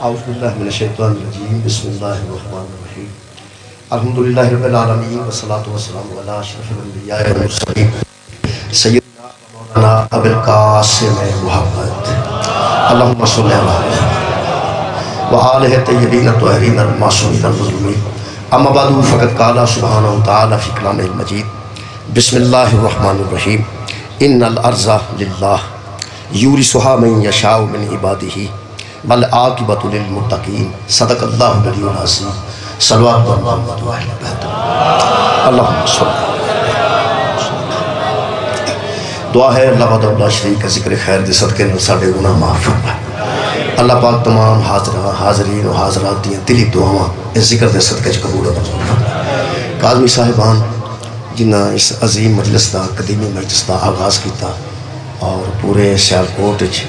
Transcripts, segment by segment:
اعوذ باللہ من الشیطان الرجیم بسم اللہ الرحمن الرحیم الحمدللہ رب العالمین والصلاة والسلام علی اشرف الانبیاء والمرسلین سیدنا مولانا ابو القاسم محمد اللہم صلی علی وآلہ طیبین الطاہرین المعصومین المظلومین اما بعد فقد قال سبحانہ وتعالی فی کلامہ المجید بسم اللہ الرحمن الرحیم ان الارض للہ یورثها من یشاء من عبادہ والعاقبۃ للمتقین صدق اللہ العلی العظیم صلوات محمد و اہل بیت اللہم صلی دعا ہے اللہ وحدہ لا شریک کا ذکر خیر دے صدقے نال ساڈے گناہ معاف فرمائے۔ اللہ پاک تمام حاضرین و حاضرات دیاں دلی دعاواں اس ذکر دے صدقے چ قبول و منظور فرمائے۔ کاظمی صاحبان جنہاں اس عظیم مجلس دا قدیمی مجلس دا آغاز کیتا اور پورے سیالکوٹ وچ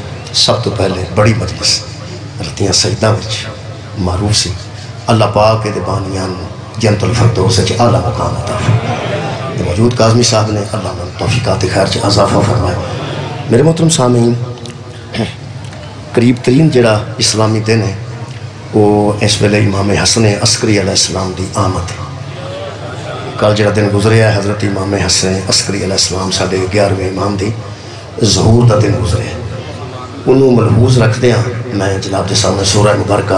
سب تو پہلے بڑی مجلس رتیاں سجدہ وچ معروف سی، اللہ پاک دے بانیان جنت الفردوس وچ اعلیٰ مقام عطا فرمائے۔ موجود کاظمی صاحب نے اللہ نے توفیقات خیر چ اضافہ فرمائے۔ میرے محترم سامعین، قریب ترین جڑا اسلامی دن ہے وہ اس ویلے امام حسن عسکری علیہ السلام دی آمد ہے۔ کل جڑا دن گزرے ہے حضرت امام حسن عسکری علیہ السلام ساڈے 11ویں امام دی ظہور دا دن گزرے ہے۔ انہوں ملحوظ رکھتے ہیں میں جناب دے سامنے سورہ مبارکہ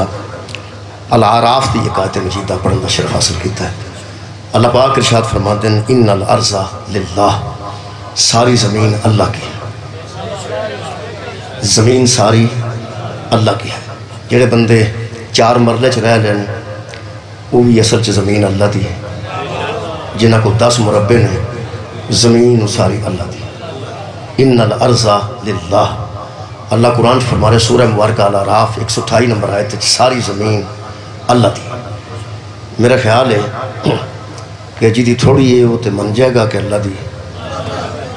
الاعراف دی ایک آیت مجیدہ پڑھنا شرف حاصل کیتا ہے۔ اللہ پاک ارشاد فرماتے ہیں ان الارض للہ، ساری زمین اللہ کی ہے، زمین ساری اللہ کی ہے۔ جڑے بندے 4 مرلے چ رہ لین وہ بھی اصل چ زمین اللہ دی ہے، جنہ کو 10 مربع نے زمین ساری اللہ دی ہے۔ ان الارض للہ، اللہ قرآن فرما رہے سورہ مبارکہ الاعراف 128 نمبر آیت ساری زمین اللہ دی۔ میرا خیال ہے کہ جی دی تھوڑی ہے وہ تے من جائے گا کہ اللہ دی،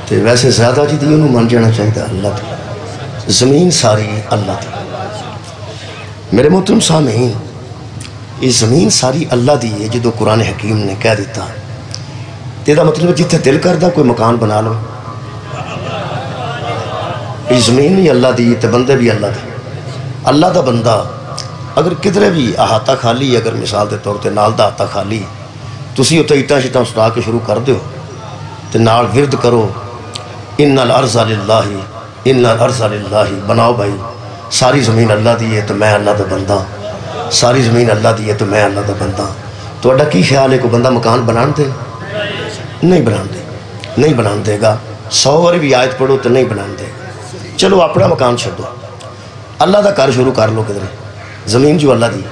تے ویسے زیادہ جی دی انہوں من جانا چاہیے اللہ دی، زمین ساری اللہ دی۔ میرے محترم سامعین، یہ زمین ساری اللہ دی ہے جدو قرآن حکیم نے کہہ دیتا تیرا مطلب جتنے دل کردہ کوئی مکان بنا لو، یہ زمین بھی اللہ دی تے بندے بھی اللہ دی۔ اللہ دا بندہ اگر کدھرے بھی احاطہ خالی، اگر مثال دے طور تے نال دا احاطہ خالی، تسی اتنے اٹاں شٹاں سٹا کے شروع کر دیو تے نال ورد کرو ان الارض للہ، ان الارض للہ، بناؤ بھائی ساری زمین اللہ دی ہے تو میں اللہ دا بندہ، ساری زمین اللہ دی ہے تو میں اللہ دا بندہ۔ تو اڈا کی خیال ہے کوئی بندہ مکان بنان دے؟ نہیں بنان دے، نہیں بنان دے گا۔ 100 بار بھی آیت پڑھو تو نہیں بنان دے گا۔ چلو اپنا مکان چھوڑو، اللہ دا کار شروع کر لو کدھر، زمین جو اللہ دی،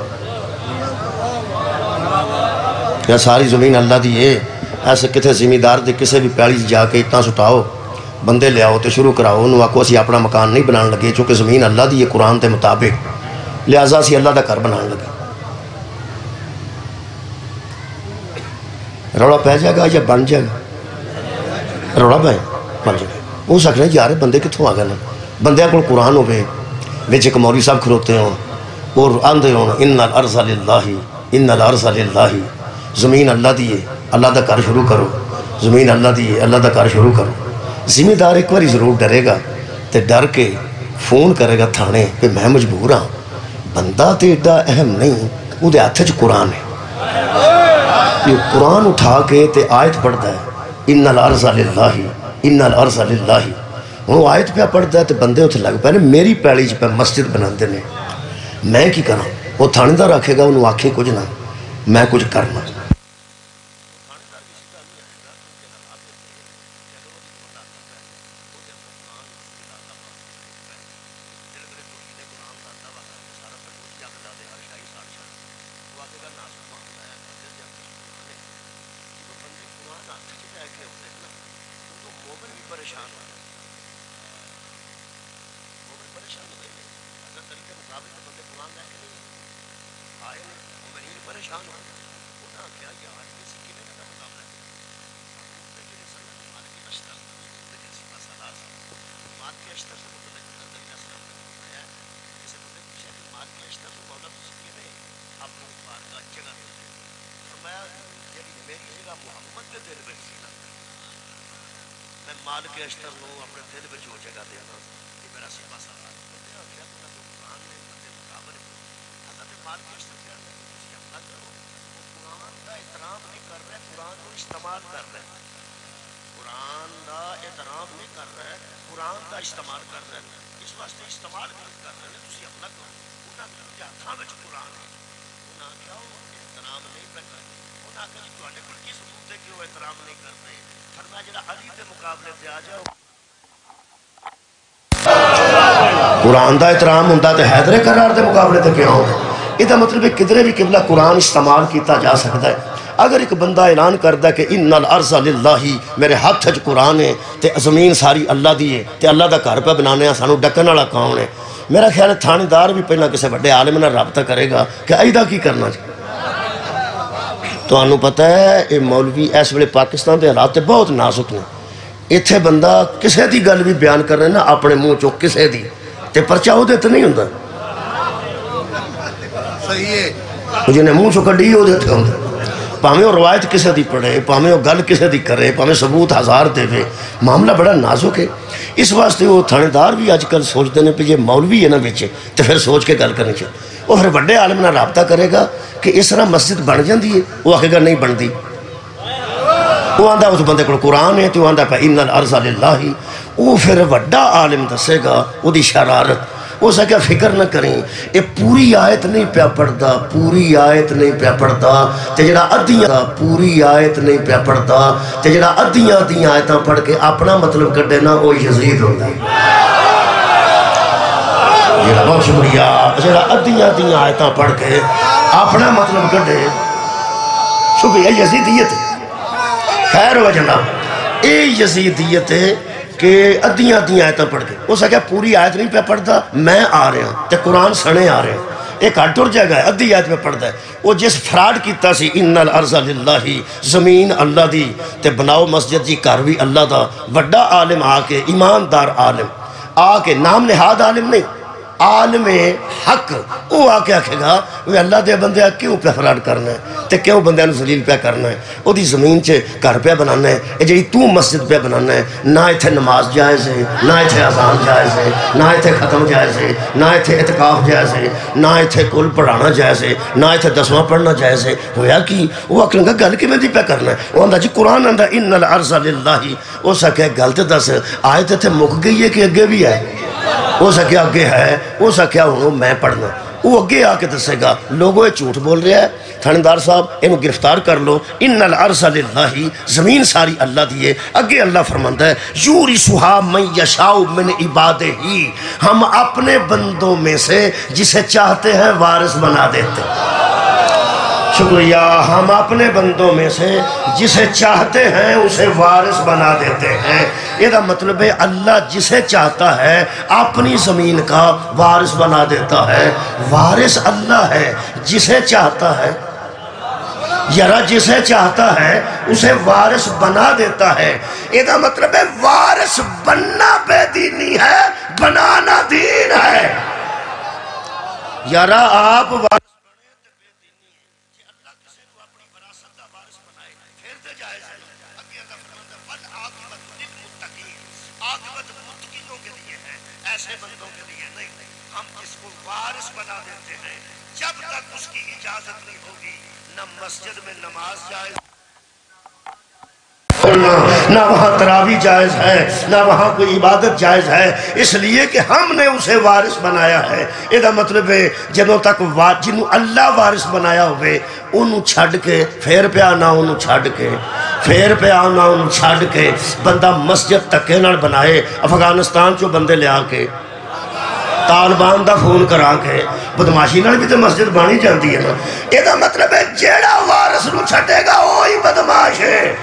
کیا ساری زمین اللہ دی ہے؟ ایسے کتنے زمیندار دے کسے بھی پیالی جا کے اتنا سٹاؤ، بندے لے آؤ تو شروع کراؤ، انہوں آکو اسی اپنا مکان نہیں بنان لگے چونکہ زمین اللہ دی ہے قرآن دے مطابق، لہذا اسی اللہ دا کار بنان لگے۔ روڑا پہ جائے گا یا بن جائے گا؟ روڑا پہ بن جائے گا۔ وہ سکھنے یار بندے کتوں آ گئے، بندے کو قرآن ہوئے وچ ایک مولوی صاحب کھلوتے ہوں اور آندے ہوں ان الارض للہ، ان الارض للہ، زمین اللہ دی ہے اللہ دا کار شروع کرو، زمین اللہ دی ہے اللہ دا کار شروع کرو۔ ذمہ دار ایک باری ضرور ڈرے گا تے ڈر کے فون کرے گا تھانے کہ میں مجبور ہاں، بندہ تے ایڈا اہم نہیں، وہ دے ہاتھ وچ قرآن ہے، یہ قرآن اٹھا کے تے آیت پڑھتا ہے ان الارض للہ، ان الارض للہ، وہ آیت پہ پڑھتا ہے تو بندے اتنے لگ پہ میری پیڑی پہ مسجد بنا دینے، میں کی کروں؟ وہ تھاندار رکھے گا انہوں آنکھیں کچھ نہ میں کچھ کرنا۔ میں مال کے اشتر لوں اپنے دل میں جو جگہ دینا کہ میرا سپا سالار بندے آخیا تو نہ قرآن نے بندے مقابل استعمال کر رہے ہیں اس واسطے استعمال کر رہے ہیں تسی اپنا کرو انہاں دے ہاتھاں وچ قرآن ہے انہاں کیا احترام نہیں کرتے انہاں کہ تواڈے کول کی ثبوت ہے کہ وہ احترام نہیں کرتے فرمایا جڑا علی دے مقابلے تے آ جائے قرآن دا احترام ہوندا تے حیدر کرار دے مقابلے تے کیوں ہوندا یہ مطلب ہے کدھر بھی قبلہ قرآن استعمال کیتا جا سکتا ہے اگر ایک بندہ اعلان کرتا ہے کہ ان الارض للہ میرے ہاتھ وچ قرآن ہے تے زمین ساری اللہ دی ہے تے اللہ دا گھر پہ بنانے ہیں سانو ڈکن والا کون ہے میرا خیال ہے تھانے دار بھی پہلا کسی بڑے عالم نال رابطہ کرے گا کہ ایدا کی کرنا چاہیے تو انہوں پتہ ہے یہ مولوی اس ویلے پاکستان دے حالات بہت نازک نے اتھے بندہ کسے دی گل بھی بیان کر رہے نا اپنے منہ چو کسے دی تے پرچہ ہو دیتے نہیں ہوندہ صحیح ہے جنہیں منہ چو کڈی ہو دیتے ہوندہ پاہمیں وہ روایت کسے دی پڑھے پاہمیں وہ گل کسے دی کرے پاہمیں ثبوت ہزار دے وے معاملہ بڑا نازک ہے اس واسطے وہ تھانے دار بھی آج کل سوچ دینے پہ یہ مولوی ہے نا بیچے تو پھر سوچ کے گل کرنی چاہیے وہ پھر بڑے عالم نہ رابطہ کرے گا کہ اس طرح مسجد بن جاندی ہے وہ آخے گا نہیں بن دی وہ آندہ اس بندے کو قرآن ہے تو آندہ پہ ان الارض للہ وہ پھر بڑا عالم دسے گا وہ دی شرارت وہ سکیا فکر نہ کریں یہ پوری آیت نہیں پیا پڑھتا پوری آیت نہیں پیا پڑھتا تے جڑا ادھیاں پوری آیت نہیں پیا پڑھتا تے جڑا ادھیاں آیتاں پڑھ کے اپنا مطلب کڈے نا وہ یزید ہوتا ہے جڑا بہت شکریہ جڑا ادھیاں آیتاں پڑھ کے اپنا مطلب کڈے شکریہ یزیدیت خیر ہوا جناب اے یزیدیت ہے کہ ادھیاں آیتاں پڑھ کے وہ سکیا پوری آیت نہیں پہ پڑھتا میں آ رہا ہوں تے قرآن سنے آ رہے ہیں ایک ہٹ ٹر جائے گا ادھی آیت پہ پڑھتا ہے وہ جس فراڈ کیتا سی ان الارض للہ زمین اللہ دی تے بناؤ مسجد جی گھر بھی اللہ دا بڑا عالم آ کے ایماندار عالم آ کے نام نہاد عالم نہیں عالم حق وہ آ کے آکھے گا وہ اللہ دے بندے کیوں پہ فراڈ کرنا ہے تے کیوں بندے نو ذلیل پہ کرنا ہے وہ دی زمین چے گھر پہ بنانا ہے یہ جی تو مسجد پہ بنانا ہے نہ ایتھے نماز جائز ہے نہ ایتھے اذان جائز ہے نہ ایتھے ختم جائز ہے نہ ایتھے اعتکاف جائز ہے نہ ایتھے کل پڑھانا جائز ہے نہ ایتھے دسواں پڑھنا جائز ہے ہویا کہ وہ اکلیں گا گل کی میں دی پہ کرنا ہے وہ اندہ جی قرآن اندہ ان الارض للہ وہ سکے گل تے دس آیت تے مک گئی ہے کہ اگے بھی ہے وہ سکیا اگے ہے وہ سکیا ہوں میں پڑھنا وہ اگے آ کے دسے گا لوگوں یہ جھوٹ بول رہا ہے تھاندار صاحب انہوں گرفتار کر لو ان الارض للہ زمین ساری اللہ دیئے اگے اللہ فرماندہ ہے یورثھا من یشاء من عبادہ ہم اپنے بندوں میں سے جسے چاہتے ہیں وارث بنا دیتے شکریہ ہم اپنے بندوں میں سے جسے چاہتے ہیں اسے وارث بنا دیتے ہیں یہ مطلب ہے اللہ جسے چاہتا ہے اپنی زمین کا وارث بنا دیتا ہے وارث اللہ ہے جسے چاہتا ہے یارا جسے چاہتا ہے اسے وارث بنا دیتا ہے یہ مطلب ہے وارث بننا بے دینی ہے بنانا دین ہے یارا آپ وارث ایسے بندوں کے لیے نہیں ہم اس کو وارث بنا دیتے ہیں جب تک اس کی اجازت نہیں ہوگی نہ مسجد میں نماز جائز نہ وہاں تراویح جائز ہے نہ وہاں کوئی عبادت جائز ہے اس لیے کہ ہم نے اسے وارث بنایا ہے یہ مطلب ہے جنہوں تک جنہوں اللہ وارث بنایا ہوئے انہوں چھڑ کے پھر پہ آنا انہوں چھڑ کے پھر پہ آنا انہوں چھڑ کے بندہ مسجد تکے نال بنائے افغانستان چو بندے لے آ کے طالبان دا فون کرا کے بدماشی نال بھی تو مسجد بانی جاندی ہے نا یہ مطلب ہے جیڑا وارث نو چھٹے گا وہی بدماش ہے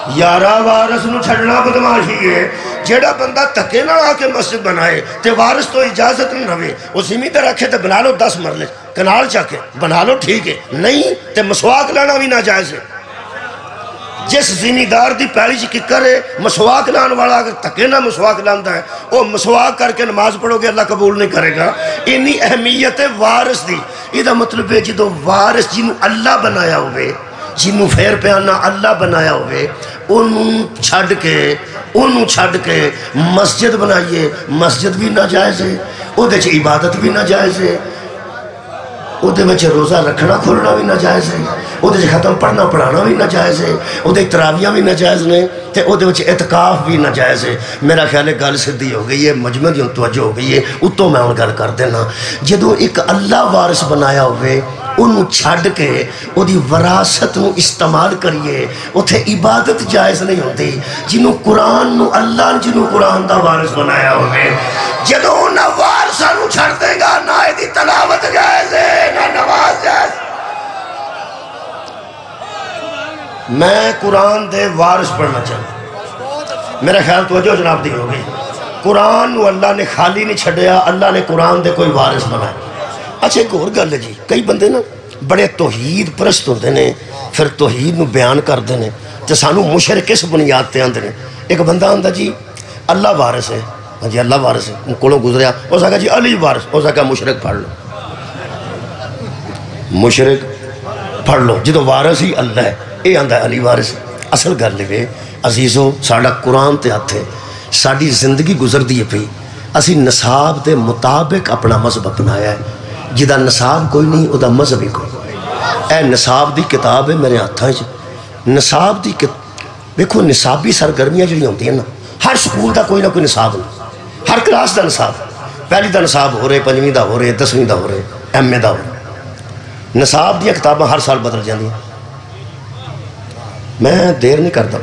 یارہ وارث نو چھڑنا بدماشی ہے جیڑا بندہ تکے نہ آ کے مسجد بنائے تے وارث تو اجازت نہیں روے وہ زمین تے رکھے تے بنا لو 10 مرلے کنال چاکے بنا لو ٹھیک ہے نہیں تے مسواک لانا بھی ناجائز ہے جس زمیندار دی پیڑی چی کرے مسواک لان والا اگر تکے نہ مسواک لاندا ہے وہ مسواک کر کے نماز پڑھو گے اللہ قبول نہیں کرے گا انہی اہمیت ہے وارث دی یہ مطلب ہے جدو وارث جنہوں اللہ بنایا ہوئے جنہوں پھر پیانا اللہ بنایا ہوئے انہوں چھڑ کے مسجد بنائیے مسجد بھی ناجائز ہے وہ دیکھیں عبادت بھی ناجائز ہے وہ روزہ رکھنا کھولنا بھی ناجائز ہے، وہ ختم پڑھنا پڑھانا بھی ناجائز ہے، وہ تراویاں بھی ناجائز نے، وہ اعتکاف بھی ناجائز ہے۔ میرا خیال ہے گل سدھی ہو گئی ہے، مجمع دی توجہ ہو گئی ہے۔ اتوں میں ہوں گل کر دینا، جدو ایک اللہ وارث بنایا ہوئے انہوں چھڑ کے وہ دی وراثت نو استعمال کریے، اتھے عبادت جائز نہیں ہوتی۔ جنہوں قرآن نو اللہ نے جنہوں قرآن دا وارث بنایا ہوئے، جدو نہ وارثہ نو چھڑ دے گا، نہ ایدی تلاوت جائز ہے، نہ نماز جائز۔ میں قرآن دے وارث پڑھنا چاہتا، میرا خیال توجہ جناب دی ہوگی۔ قرآن نو اللہ نے خالی نہیں چھڑیا، اللہ نے قرآن دے کوئی وارث بنایا۔ اچھا ایک اور گل ہے جی، کئی بندے نا بڑے توحید پرست ہوتے ہیں، پھر توحید نو بیان کر دینے تو سانو مشرک اس بنیاد تے آندے نے۔ ایک بندہ آندہ جی اللہ وارث ہے، جی اللہ وارث ہے، ان کولوں گزریا، وہ سکا جی علی وارث، وہ سکا مشرک پڑھ لو، مشرک پڑھ لو، جدو وارث ہی اللہ ہے، اے آندہ علی وارث۔ اصل گل لے عزیزو، ساڑا قرآن تے ہاتھ ہے، ساڑی زندگی گزر دیئے پئی، اسی نصاب دے مطابق اپنا مذہب اپنایا ہے۔ جدہ نصاب کوئی نہیں، او دا مذہب ہی کوئی۔ اے نصاب دی کتاب ہے میرے ہاتھاں چ، نصاب دی دیکھو نصابی سرگرمیاں جڑی ہوندی ہیں نا، ہر سکول دا کوئی نہ کوئی نصاب نہیں، ہر کلاس دا نصاب، پہلی دا نصاب ہو رہے، پنجویں دا ہو رہے، 10ویں دا ہو رہے، ایم اے دا ہو رہے۔ نصاب دیاں کتاباں ہر سال بدل جاندی ہیں، میں دیر نہیں کرتا،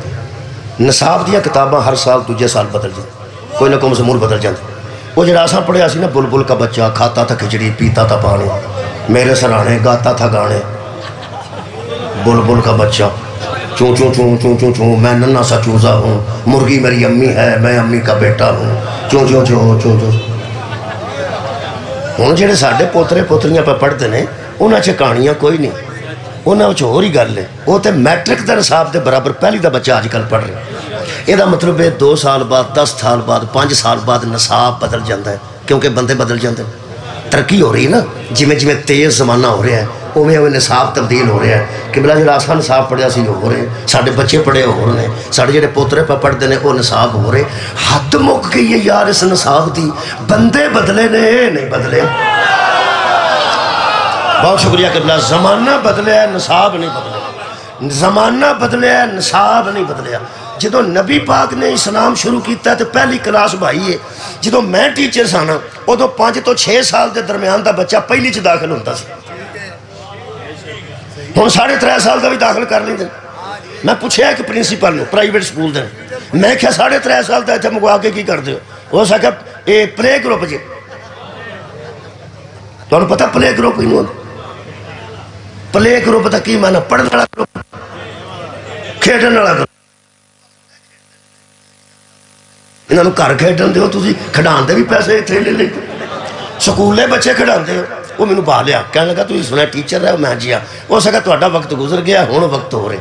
نصاب دیاں کتاباں ہر سال دوجے سال بدل جاندی، کوئی نہ کوئی مضمون بدل جاندی۔ وہ جڑا آسان پڑھے آسی نا، بلبل کا بچہ کھاتا تھا کھچڑی پیتا تھا پانی، میرے سرانے گاتا تھا گانے، بلبل کا بچہ چون چون چون چون چون چون، میں ننھا سا چوزا ہوں، مرغی میری امی ہے، میں امی کا بیٹا ہوں، چون چون چون چون چون۔ ہوں جڑے ساڈے پوترے پوتریاں پہ پڑھتے ہیں انہاں چ کہانیاں کوئی نہیں، انہاں چ ہور ہی گل ہے، وہ تے میٹرک دا نصاب دے برابر پہلی دا بچہ آج کل پڑھ رہے۔ یہ دا مطلب ہے 2 سال بعد، 10 سال بعد، 5 سال بعد نصاب بدل جاتا ہے، کیونکہ بندے بدل جاتے ہیں، ترقی ہو رہی ہے نا، جویں جویں تیز زمانہ ہو رہا ہے اویں اویں نصاب تبدیل ہو رہا ہے۔ کہ بلا جڑا آسان نصاب پڑھیا سی ہو رہے، ساڈے بچے پڑھے ہو رہے ہیں، ساڈے جڑے پوترے پہ پڑھتے ہیں وہ نصاب ہو رہے۔ حد مک گئی ہے یار اس نصاب دی، بندے بدلے نے نہیں بدلے۔ بہت شکریہ کہ بلا، زمانہ بدلے ہے نصاب نہیں بدلے، زمانہ بدلے ہے نصاب نہیں بدلے۔ جدو نبی پاک نے اسلام شروع کیتا ہے تو پہلی کلاس بھائی ہے، جدو میں ٹیچر سانا ادو 5 تو 6 سال دے درمیان دا بچہ پہلی چ داخل ہوتا سی، ہوں 3.5 سال دا بھی داخل کر لیں۔ میں پوچھا ایک پرنسپل نو پرائیویٹ سکول دے، میں کیا 3.5 سال دا اتنے مگوا کے کی کرتے ہو سکا یہ پلے گروپ جی، تمہیں پتا پلے گروپ ہی نہیں، پلے گروپ دا کی مانا پڑھنے والا گروپ، کھیڈن والا گروپ۔ انہوں نے گھر کھیڈن دیو، تسی کھڈان دے بھی پیسے اتنے لے لے، سکولے بچے کھڈان دے، وہ میں نے باہ لیا، کہنے لگا تسی سنا ٹیچر ہے، میں جیا ہو سکا تہاڈا وقت گزر گیا، ہن وقت ہو رہے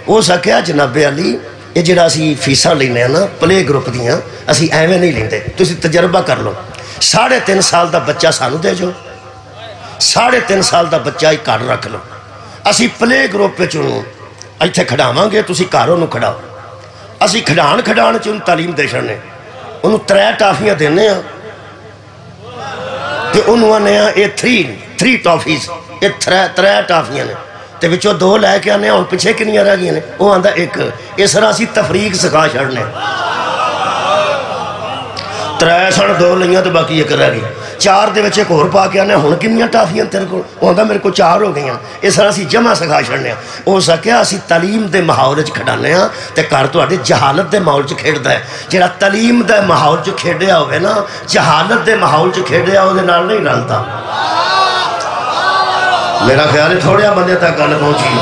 ہو سکیا جناب علی، یہ جڑا اسی فیساں لینے ہیں نا پلے گروپ دیاں، اسی ایویں نہیں لیندے، تسی تجربہ کر لو، 3.5 سال دا بچہ سانو دے جو، 3.5 سال دا بچہ ہی گھر رکھ لو، اسی پلے گروپ پہ چنوں ایتھے کھڈاواں گے، تسی گھر انہوں کھڈاؤ، اسی کھڈان کھڈان چ تعلیم دے چھڑنے، انہوں 3 ٹافیاں دینے ہیں، تے انہوں آنے ہیں یہ 3 ٹافیز، یہ 3 ٹافیاں نے، تے بچوں 2 لے کے آنے ہیں، اور پچھے کنیاں رہ گئی ہیں، وہ آندہ 1، اس طرح اسی تفریق سکھا چھڑنے، 3 سن 2 لئیاں تو باقی 1 رہ گئی، 4 دے بچے کو اور پا کے آنے ہیں، ہن کنیاں ٹافیاں تیرے کو، وہ آندہ میرے کو 4 ہو گئی ہیں، اس طرح اسی جمع سکھا چھڑنے ہیں۔ ہو سکیا اسی تعلیم دے ماحول وچ کھڈانے ہیں تے گھر تہاڈے جہالت دے ماحول وچ کھیڈدا ہے، جڑا تعلیم دے ماحول وچ کھیڈیا ہوئے نا، جہالت دے ماحول وچ کھیڈیا اودے نال نہیں رلدا۔ میرا خیال ہے تھوڑے بندے تک گل پہنچی،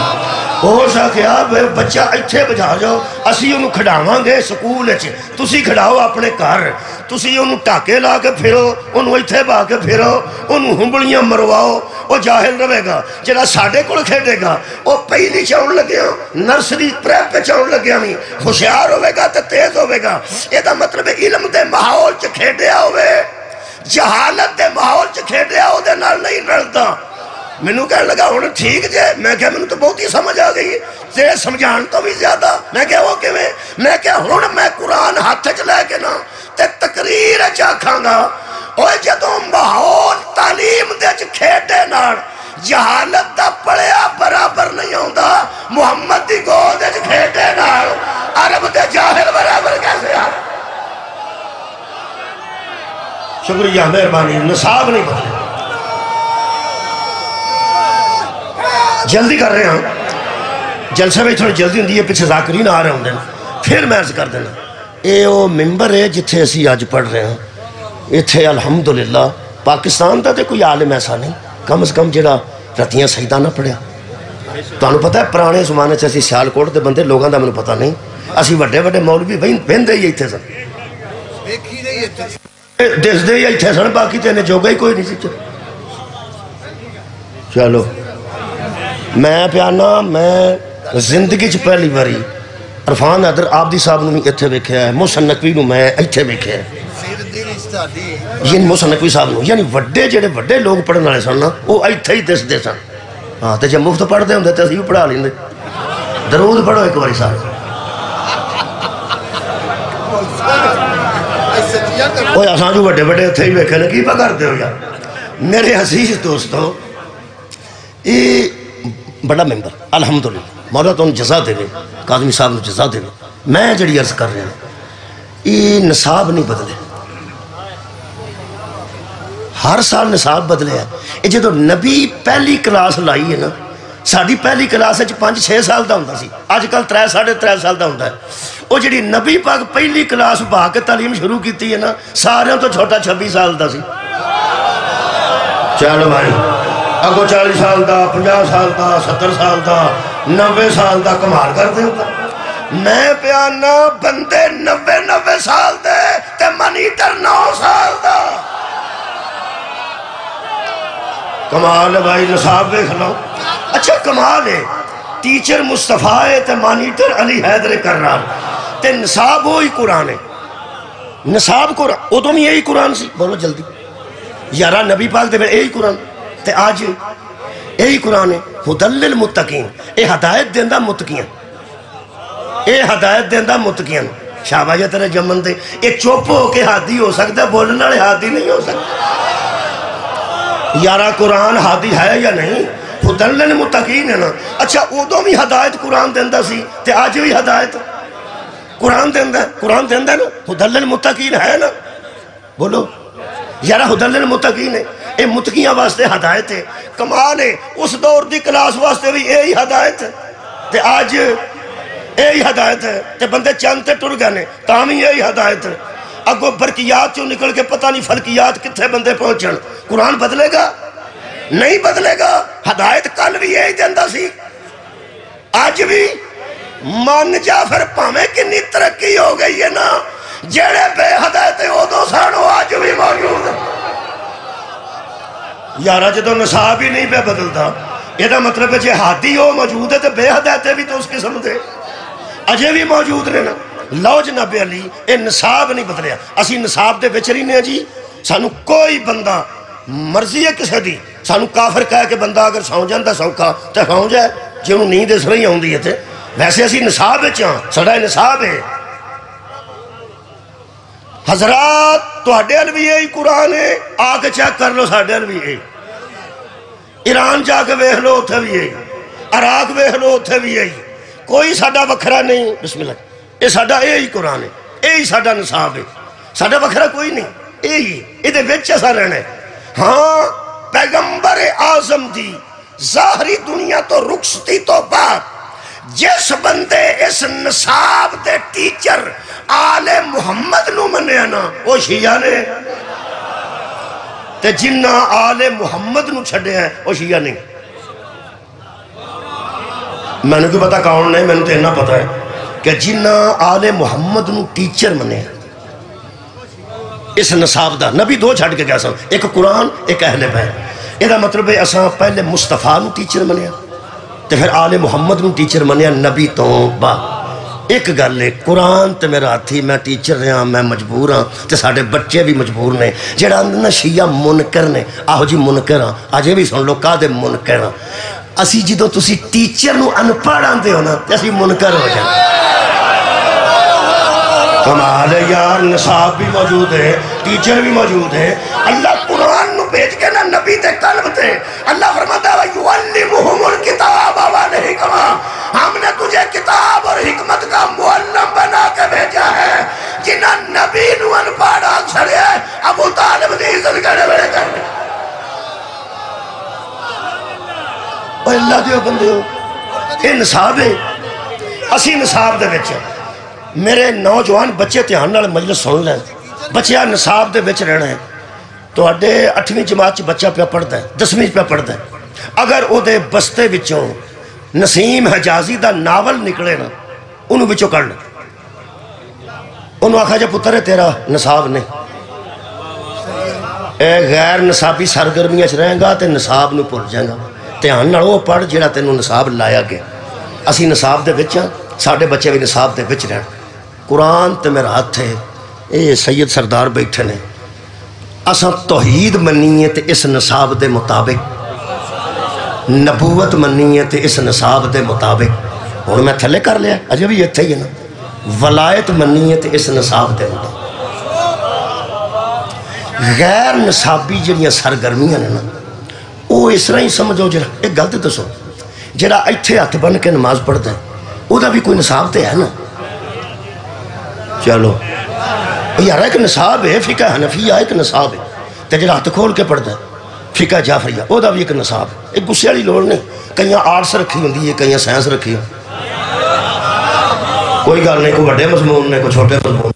ہو سکیا بچہ ایتھے بجا جاؤ، اسی انہوں کھڈاواں گے سکول وچ، تسی کھڈاؤ اپنے گھر، تسی انہوں ٹاکے لا کے پھرو، انہوں ایتھے با کے پھرو، انہوں ہنبلیاں مرواؤ، وہ جاہل رہے گا، جڑا ساڈے کول کھیڈے گا وہ پہلی چاؤن لگے ہوں، نرسری پریپ پہ چاؤن لگے ہوں، ہوشیار ہوئے گا تے تیز ہوئے گا۔ یہ دا مطلب علم دے ماحول چ کھیڈیا ہوئے، جہالت دے ماحول چ کھیڈیا ہو دے نال نہیں رلدا۔ مینوں کہنے لگا ہوں ٹھیک جے، میں کہا مینوں تو بہت ہی سمجھ آ گئی، تیرے سمجھان تو بھی زیادہ۔ میں کہا وہ کیویں؟ میں کہا ہوں میں قرآن ہاتھ چ لے کے نا تے تقریر چ آکھاں گا، اوے جدوں ماحول تعلیم دے چ کھیڈے نال جہالت دا پڑیا برابر نہیں ہوتا محمد دی گود کھیٹے نال عرب دے جاہل برابر کیسے آ شکریہ مہربانی نصاب نہیں بدلے جلدی کر رہے ہیں جلسے میں تھوڑی جلدی ہوندی ہے پیچھے ذاکرین آ رہے ہوں دینا پھر میں عرض کر دینا اے وہ ممبر ہے جتھے اسی آج پڑھ رہے ہیں اتھے الحمدللہ پاکستان دا تے کوئی عالم ایسا نہیں کم از کم جڑا رتیاں سجدہ نہ پڑھیا تو انہوں پتہ ہے پرانے زمانے سے اسی سیالکوٹ دے بندے لوگاں دا منوں پتہ نہیں اسی وڈے وڈے مولوی بہندے ہی اتھے سن دس دے ہی اتھے سن باقی تے انہیں جوگا ہی کوئی نہیں سی چلو میں پیانا میں زندگی چ پہلی باری عرفان حیدر عابدی صاحب نو بھی اتھے ویکھیا ہے محسن نقوی نو میں اتھے ویکھیا ہے یعنی محسن نقوی صاحب نو یعنی وڈے جڑے وڈے لوگ پڑھن والے سن نا وہ اتھے ہی دس دے سن ہاں تے جب مفت پڑھتے ہوندے تے اسی بھی پڑھا لیندے درود پڑھو ایک باری صاحب اوہ اساں جو وڈے وڈے اتھے ہی ویکھے نے کی پا کرتے ہو یار میرے عزیز دوستو یہ بڑا ممبر الحمدللہ مولا تو جزا دے لے قاضمی صاحب نے جزا دے لے میں جڑی عرض کر رہا ہوں یہ نصاب نہیں بدلے ہر سال نصاب بدلے ہے یہ جدو نبی پہلی کلاس لائی ہے نا ساڑی پہلی کلاس ہے 5-6 سال دا ہوندہ سی آج کل 3-3.5 سال دا ہوندہ ہے وہ جڑی نبی پاک پہلی کلاس با کے تعلیم شروع کیتی ہے نا سارے تو چھوٹا 26 سال دا سی چلو بھائی اگو 40 سال دا 50 سال دا 70 سال دا 90 سال دا کمال کر دے ہوتا میں پیانا بندے 90 سال دے تے منیٹر 9 سال دا کمال ہے بھائی نصاب بے کھلاؤ اچھا کمال ہے ٹیچر مصطفیٰ ہے تے مانیٹر علی حیدر کررار تے نصاب ہوئی قرآن ہے نصاب قرآن او تم یہی قرآن سی بولو جلدی یارہ نبی پاک دے میں یہی قرآن تے آج یہی قرآن ہے ہدل للمتقین اے ہدایت دیندہ متقین اے ہدایت دیندہ متقین شابہ یہ تیرے جمن دے اے چوپ ہو کے ہادی ہو سکتا ہے بولنا رہے ہادی نہیں ہو سکتا یارہ قرآن ہادی ہے یا نہیں ہدل للمتقین ہے نا اچھا ادو بھی ہدایت قرآن دیندہ سی تے آج بھی ہدایت قرآن دیندہ ہے نا ہدل للمتقین ہے نا بولو یارہ ہدل للمتقین ہے اے متقیاں واسطے ہدایت ہے کمال ہے اس دور دی کلاس واسطے بھی یہی ہدایت ہے تے آج یہی ہدایت ہے تے بندے چند تے ٹر گئے تاہمی یہی ہدایت ہے اگو برکیات چوں نکل کے پتہ نہیں فلکیات کتھے بندے پہنچن قرآن بدلے گا نہیں بدلے گا ہدایت کل بھی یہی دیندہ سی آج بھی مان جعفر پامے کنی ترقی ہو گئی ہے نا جڑے بے ہدایت ہو دو سانو آج بھی موجود ہے یارہ جدو نصاب ہی نہیں پہ بدلتا یہ دا مطلب ہے جے ہادی ہو موجود ہے تو بے ہدایت بھی تو اس قسم دے اجے بھی موجود رہنا لو جناب علی اے نصاب نہیں بدلیا اسی نصاب دے بچری نے جی سانو کوئی بندہ مرضی ہے کسے دی سانو کافر کہا کہ بندہ اگر سو جاندہ سوکھا تو سو جائے جی انہوں نیند اس رہی ہوں دیئے تھے ویسے اسی نصاب ہے چاہاں سڑا نصاب ہے حضرات تو ہڈیل بھی یہی قرآن ہے آکے چیک کر لو ساڑھیل بھی یہی ایران جا کے بیخ لو اتھے بھی یہی عراق بیخ لو اتھے بھی یہی کوئی ساڑھا وکھرا نہیں بسم اللہ یہ ساڑھا یہی قرآن ہے یہی ساڑھا نصاب ہے ساڑھا وکھرا کوئی نہیں یہی یہ وچ ایسا رہنا ہے ہاں پیغمبر اعظم دی ظاہری دنیا تو رخصتی تو بعد جس بندے اس نصاب دے ٹیچر آل محمد نو منے نا وہ شیعہ نے تے جنہ آل محمد نو چھڑے ہیں وہ شیعہ نہیں میں نے کوئی پتا کون نہیں میں نے تو اتنا پتا ہے کہ جنہ آل محمد نو ٹیچر منے ہیں اس نصاب دا نبی دو چھڑ کے گیا سن ایک قرآن ایک اہل بیت یہ دا مطلب ہے اساں پہلے مصطفیٰ نو ٹیچر منیا تے پھر آل محمد نو ٹیچر منیا نبی تو با ایک گل ہے قرآن تے میرا ہاتھی میں ٹیچر رہا میں مجبور ہاں تے ساڑھے بچے بھی مجبور نے جڑا اندنا شیعہ منکر نے آہو جی منکر ہاں آجے بھی سن لو کا دے منکر ہاں اسی جدو تسی ٹیچر نو انپڑھ آندے ہو نا تے اسی منکر ہو جائیں کمال ہے یار نصاب بھی موجود ہے ٹیچر بھی موجود ہے اللہ قرآن نو بیچ کے نا نبی تے قلب تے دے. اللہ فرماتا ہے وَيُعَلِّمُهُمُ الْكِتَابَ وَالْحِكْمَةَ، ہم نے تجھے کتاب اور حکمت کا معلم بنا کے بھیجا ہے. جنہاں نبی نو ان پاڑا چھڑے ابو طالب دی عزت کرے بڑے کرنے. اوہ اللہ دیو بندیو، یہ نصاب ہے. اسی نصاب دے بچے میرے نوجوان بچے تیان نال مجلس سن لیں. بچہ نصاب دے بچ رہنا ہے. تو اڈے 8ویں جماعت بچہ پہ پڑھتا ہے، 10ویں پہ پڑھتا ہے. اگر او دے بستے بچوں نسیم حجازی دا ناول نکلے نا، انہوں بچوں کر لیں. انہوں آکھا جا پتر ہے تیرا نصاب نہیں، اے غیر نصابی سرگرمیاں چھ رہیں گا تے نصاب نو پڑھ جائیں گا. تیان نال وہ پڑھ جیڑا تینوں نصاب لایا گیا. اسی نصاب دے بچ ہیں، ساڑھے بچے بھی نصاب دے بچ رہن. قرآن تے میرا ہاتھ ہے. اے سید سردار بیٹھے نے، اساں توحید منیے تے اس نصاب دے مطابق، نبوت منیے تے اس نصاب دے مطابق. اور میں تھلے کر لیا اجے بھی یہ تھے ہی نا. ولایت منیے تے اس نصاب دے مطابق. غیر نصابی جنیاں سرگرمیاں نے نا، وہ اس طرح ہی سمجھو. جڑا ایک گل تے دسو، جڑا ایتھے ہاتھ بن کے نماز پڑھتا ہے وہ دا بھی کوئی نصاب تے ہے نا. چلو یار ایک نصاب ہے، فقہ حنفیہ ایک نصاب ہے. تے جڑا ہاتھ کھول کے پڑھتا ہے فقہ جعفریہ وہ دا بھی ایک نصاب ہے. ایک گسے والی لوڑ نہیں. کئیاں آرٹس رکھی ہوندی ہے، کئیاں سائنس رکھی ہو. کوئی گل نہیں، کوئی بڑے مضمون نے، کوئی چھوٹے مضمون.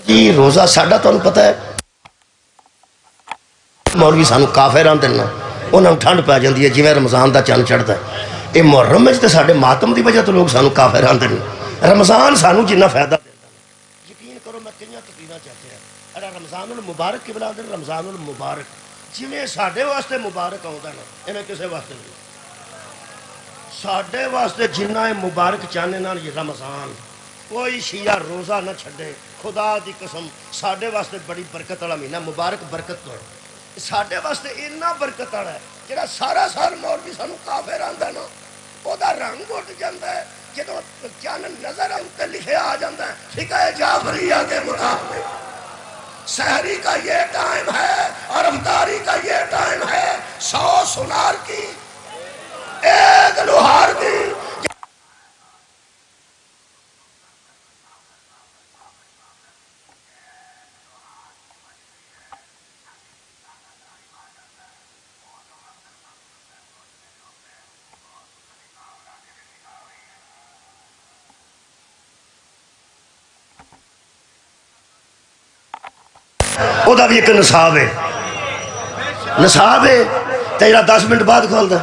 جی روزہ ساڈا تو پتہ ہے مولوی سانو کافر آندے نا، انہوں ٹھنڈ پہ جاندی ہے جویں رمضان دا چند چڑھتا ہے. یہ محرم میں تے ساڈے ماتم دی وجہ تو لوگ سانو کافر آندے نا. رمضان سانو جنہ فائدہ دیتا ہے. یقین کرو میں کئیاں تقریراں چاہتے ہیں اڑا رمضان المبارک کی بلا دے رمضان المبارک جویں ساڈے واسطے مبارک آوندا نا ایویں کسے واسطے نہیں. ساڈے واسطے جنہ مبارک چاہنے نال یہ رمضان، کوئی شیعہ روزہ نہ چھڑے. خدا دی قسم ساڈے واسطے بڑی برکت والا مہینہ، مبارک برکت تو ہے. ساڈے واسطے اتنا برکت والا ہے جڑا سارا سال مولوی سانو کافر آندا نا، او دا رنگ اٹھ جاندا ہے جدوں چن نظر تے لکھیا آ جاندا ہے فقہ جعفریہ کے مطابق سحری کا یہ ٹائم ہے اور افطاری کا یہ ٹائم ہے. 100 سنار کی ایک لوہار کی. وہ دا بھی ایک نصاب ہے. نصاب ہے تے جڑا 10 منٹ بعد کھولدا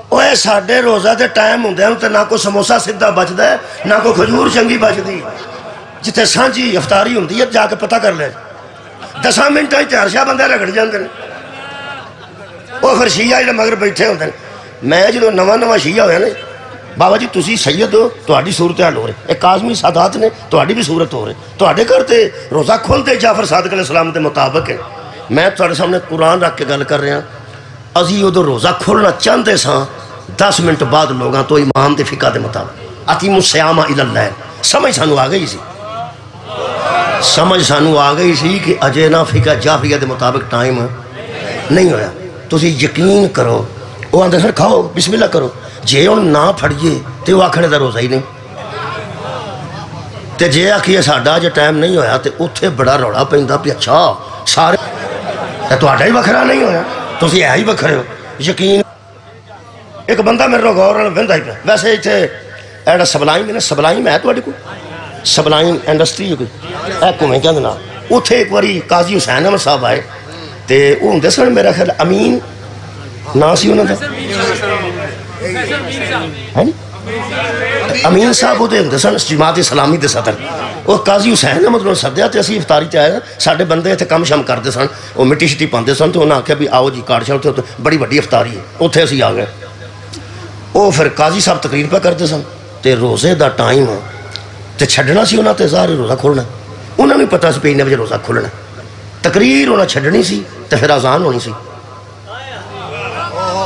اوے ساڈے روزہ دے ٹائم ہوندے ہیں تے نہ کوئی سموسا سیدھا بچدا ہے نہ کوئی کھجور چنگی بچدی. جتھے سانجی افطاری ہوندی ہے جا کے پتہ کر لے 10 منٹاں وچ ہرشا بندے رگڑ جاندے نے. وہ پھر شیعہ جڑے مگر بیٹھے ہوندے نے. میں جدوں نواں شیعہ ہویا نا بابا جی تسی سید ہو تہاڈی صورتحال ہو رہی. ایک کاظمی سادات نے تہاڈی بھی صورت ہو رہی. تہاڈے گھر تے روزہ کھلتے جعفر صادق علیہ السلام دے مطابق ہے. میں تہاڈے سامنے قرآن رکھ کے گل کر رہا. ازی ادو روزہ کھولنا چاہتے ساں 10 منٹ بعد لوگاں تو امام دے فقہ دے مطابق اتیموا الصیام الی اللیل. سمجھ سانو آ گئی سی، سمجھ سانو آ گئی سی کہ اجے نہ فقہ جعفریہ دے مطابق ٹائم نہیں ہویا. تسی یقین کرو وہ آندے سر کھاؤ بسم اللہ کرو. جے ہن نہ پھڑیے تے وہ آکھنے دا روزہ ہی نہیں. تے جے آکھیے ساڈا جے ٹائم نہیں ہویا تے اوتھے بڑا روڑا پیندا پیا. اچھا سارے تے تہاڈا ہی وکھرا نہیں ہویا، تسی ہے ہی وکھرے ہو. یقین ایک بندہ میرے کو غور بہتا ہی پہ ویسے اتنے ایڈا سبلائم ہے نا سبلائم ہے تو سبلائم انڈسٹری ہے کوئی ایک میں کیا دینا اتھے ایک باری قاضی حسین احمد صاحب آئے تے وہ ہوں سن میرا خیال امین نا سی انہوں دا امین صاحب وہ ہوں سن جماعت اسلامی دے صدر وہ قاضی حسین احمد نے سدیا تے اسی افطاری تے آئے ساڈے بندے اتنے کم شم کرتے سن وہ مٹی شٹی پاندے سن تو انہوں نے آخیا بھی آؤ جی کاٹ شاٹ بڑی وڈی افطاری ہے اتنے اسی آ گئے وہ پھر قاضی صاحب تقریر پہ کرتے سن تے روزے دا ٹائم تے چھڈنا سی انہوں تے ظاہر روزہ کھولنا انہوں نے پتا سی پہ انہیں بجے روزہ کھولنا تقریر انہیں چھڈنی سی تے پھر اذان ہونی سی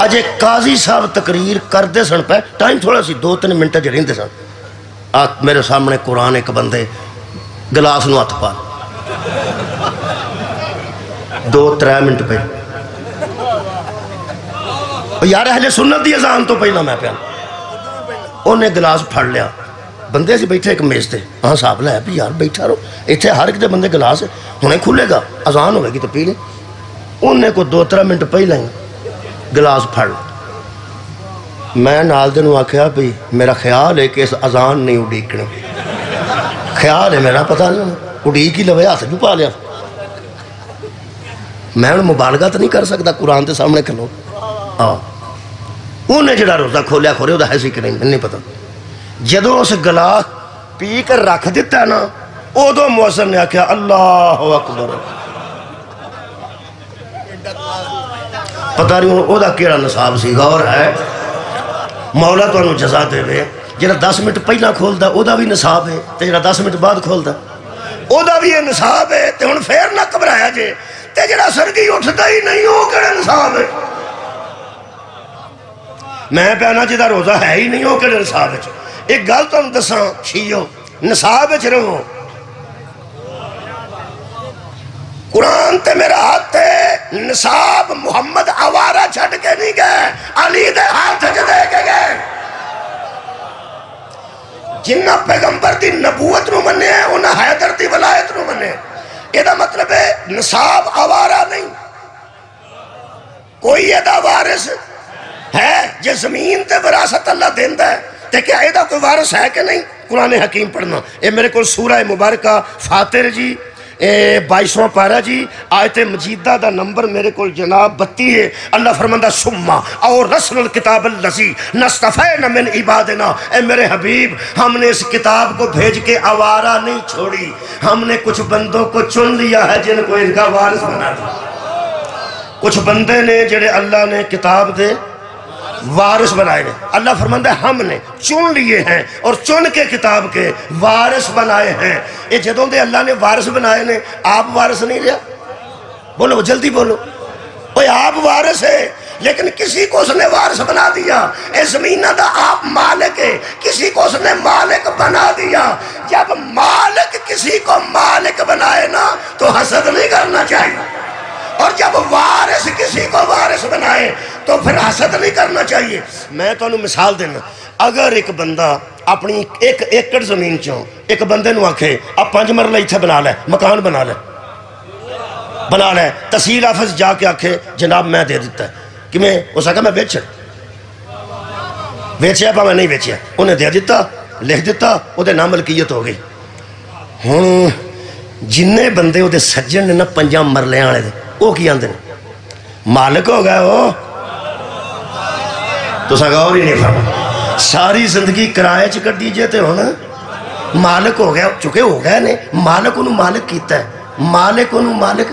اجے قاضی صاحب تقریر کرتے سن پہ ٹائم تھوڑا سی 2-3 منٹ جی رہتے سن میرے سامنے قرآن ایک بندے گلاس نو ہاتھ پا 2-3 منٹ پہ یار اہل سنت دی اذان تو پہلا میں پیا انہیں گلاس پھڑ لیا بندے سے بیٹھے ایک میز تے ہاں صاحب لے بھی یار بیٹھا رہو اتنے ہر ایک دے بندے گلاس ہنے کھلے گا اذان ہوئے گی تو پی لیں انہیں کو 2-3 منٹ پہلا ہی گلاس پھڑ میں نال دے نو آکھیا بھی میرا خیال ہے کہ اس اذان نہیں اڈیکنے خیال ہے میرا پتہ نہیں اڈیک ہی لوے ہاتھ بھی پا لیا میں انہوں مبالغہ تو نہیں کر سکتا قرآن تے سامنے کھلو انہیں جڑا روزہ کھولیا کھولے وہ ہے سی کہ نہیں پتا جدو اس گلاس پی کر رکھ دیتا ہے نا ادو مؤذن نے آخیا اللہ اکبر پتہ نہیں وہ کیڑا نصاب سی غور ہے مولا تو انہوں جزا دے وے جڑا 10 منٹ پہلا کھولتا وہ بھی نصاب ہے تے جڑا 10 منٹ بعد کھولتا وہ بھی یہ نصاب ہے تے ہن پھر نہ گھبرایا جے تے جڑا سرگی اٹھتا ہی نہیں وہ کیڑا نصاب ہے میں پہنا جدا روزہ ہے ہی نہیں ہو کہ نصاب ہے ایک گل تو دساں چھیو نصاب ہے رہو قرآن تے میرا ہاتھ ہے نصاب محمد آوارہ چھٹ کے نہیں گئے علی دے ہاتھ دے کے گئے جنہ پیغمبر دی نبوت نو منے ہیں انہ حیدر دی ولایت نو منے یہ دا مطلب ہے نصاب آوارہ نہیں کوئی یہ دا وارث ہے جے زمین تے وراثت اللہ دیندہ ہے تے کیا ایدہ کوئی وارث ہے کہ نہیں قرآن حکیم پڑھنا اے میرے کو سورہ مبارکہ فاتر جی 22واں پارہ جی آیت مجیدہ دا نمبر میرے کو جناب 32 ہے اللہ فرمندہ سمّا اور رسل الکتاب اللذی نستفین من عبادنا اے میرے حبیب ہم نے اس کتاب کو بھیج کے آوارہ نہیں چھوڑی ہم نے کچھ بندوں کو چن لیا ہے جن کو ان کا وارث بنا دیا کچھ بندے نے جڑے اللہ نے کتاب دے وارث بنائے ہیں اللہ فرماتا ہے ہم نے چن لیے ہیں اور چن کے کتاب کے وارث بنائے ہیں یہ جدوں دے اللہ نے وارث بنائے نے آپ وارث نہیں رہا بولو جلدی بولو اوہ آپ وارث ہے لیکن کسی کو اس نے وارث بنا دیا اے زمینہ دا آپ مالک ہے کسی کو اس نے مالک بنا دیا جب مالک کسی کو مالک بنائے نا تو حسد نہیں کرنا چاہیے اور جب وارث کسی کو وارث بنائے تو پھر حسد نہیں کرنا چاہیے میں تو انہوں مثال دینا اگر ایک بندہ اپنی ایک ایکڑ زمین چوں ایک بندے نو آکھے اب 5 مرلہ اتھے بنا لے مکان بنا لے تحصیل آفس جا کے آکھے جناب میں دے دیتا ہے کہ میں اس آکھا میں بیچیا پا میں نہیں بیچیا انہیں دے دیتا لکھ دیتا وہ دے نام ملکیت ہو گئی ہوں جننے بندے وہ دے سجن نے نا 5 مرلے آنے دے وہ کی آندے مالک ہو گئے وہ تو ساگا ہی نہیں فرما ساری زندگی کرائے چکر دیجئے تے ہونا مالک ہو گیا چکے ہو گئے نے مالک انہوں مالک کیتا ہے مالک انہوں مالک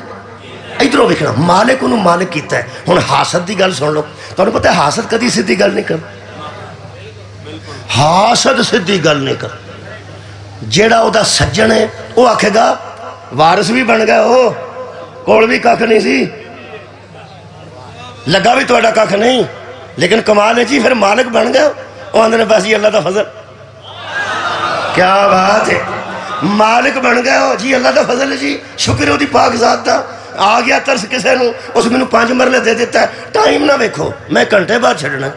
ادھروں بکھنا مالک انہوں مالک کیتا ہے ہن حاسد دی گل سن لو تو انہوں پتہ ہے حاسد کدی سدھی گل نہیں کر حاسد سدھی گل نہیں کر جیڑا او دا سجن ہے وہ آکھے گا وارث بھی بن گئے ہو کوڑ بھی کاکھ نہیں سی لگا بھی توڑا کاکھ نہیں لیکن کمال ہے جی پھر مالک بن گئے وہ اندر بس یہ اللہ دا فضل کیا بات ہے مالک بن گئے ہو جی اللہ دا فضل ہے جی شکر ہو دی پاک ذات دا آ گیا ترس کسے نو اس میں 5 مرلے دے دیتا ہے ٹائم نہ بیکھو میں گھنٹے بعد چھڑنا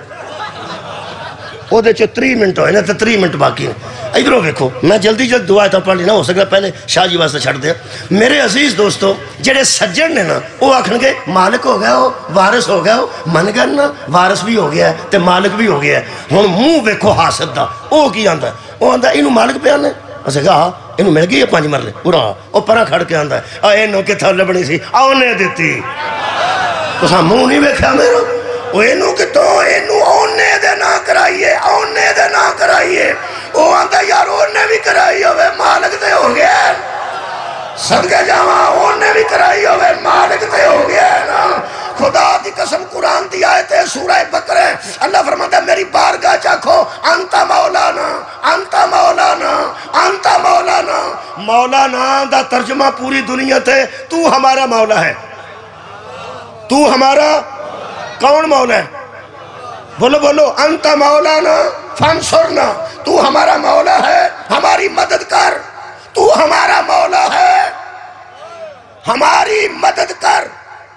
وہ دے 3 منٹ ہوئے نا 3 منٹ باقی ہیں ادھروں دیکھو میں جلدی دعا تو پڑھ لینا، ہو سکتا پہلے شاہ جی واسطے چھڑ دیا۔ میرے عزیز دوستو جڑے سجن نے نا وہ آکھن گے مالک ہو گیا ہو، وارث ہو گیا ہو، من گئے نا وارث بھی ہو گیا ہے تے مالک بھی ہو گیا ہے۔ ہن منہ ویکھو حاسد دا، او کی آندا ہے؟ او آندا اینو مالک پہ آنے، اسے کہا اینو مل گئی ہے 5 مرلے پورا، او پرا کھڑ کے آندا ہے اینو کتھا لبنی سی اونے دتی، تساں منہ نہیں ویکھیا میرا، او اینو کتوں اینو اونے دے نہ کرائیے، اونے دے نہ کرائیے، او آندا یار اونے بھی کرائی ہوئے مالک تے ہو گیا ہے، صدقہ جاواں اونے بھی کرائی ہوئے مالک تے ہو گیا ہے نا۔ خدا دی قسم قرآن دی آیت ہے سورہ بقرہ، اللہ فرماتا ہے میری بارگاہ چاکھو انتا مولانا انتا مولانا انتا مولانا۔ مولانا دا ترجمہ پوری دنیا تے تو ہمارا مولا ہے، تو ہمارا کون مولا ہے؟ بولو بولو انتا مولانا فانصرنا، تو ہمارا مولا ہے ہماری مدد کر، تو ہمارا مولا ہے ہماری مدد کر۔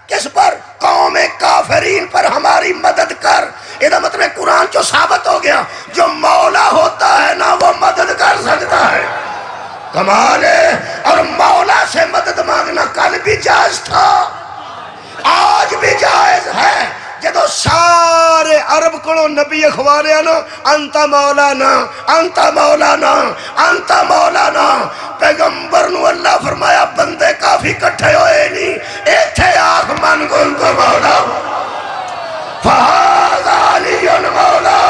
کس پر؟ قوم کافرین پر ہماری مدد کر۔ یہ مطلب قرآن جو ثابت ہو گیا جو مولا ہوتا ہے نا وہ مدد کر سکتا ہے، کمال ہے۔ اور مولا سے مدد مانگنا کل بھی جائز تھا، آج بھی جائز ہے۔ جدو سارے عرب کو نبی اخوارے نا انتا مولانا انتا مولانا انتا مولانا، پیغمبر نو اللہ فرمایا بندے کافی کٹھے ہوئے نہیں، ایتھے آخ من کو ان کو مولا فہذا علی مولا۔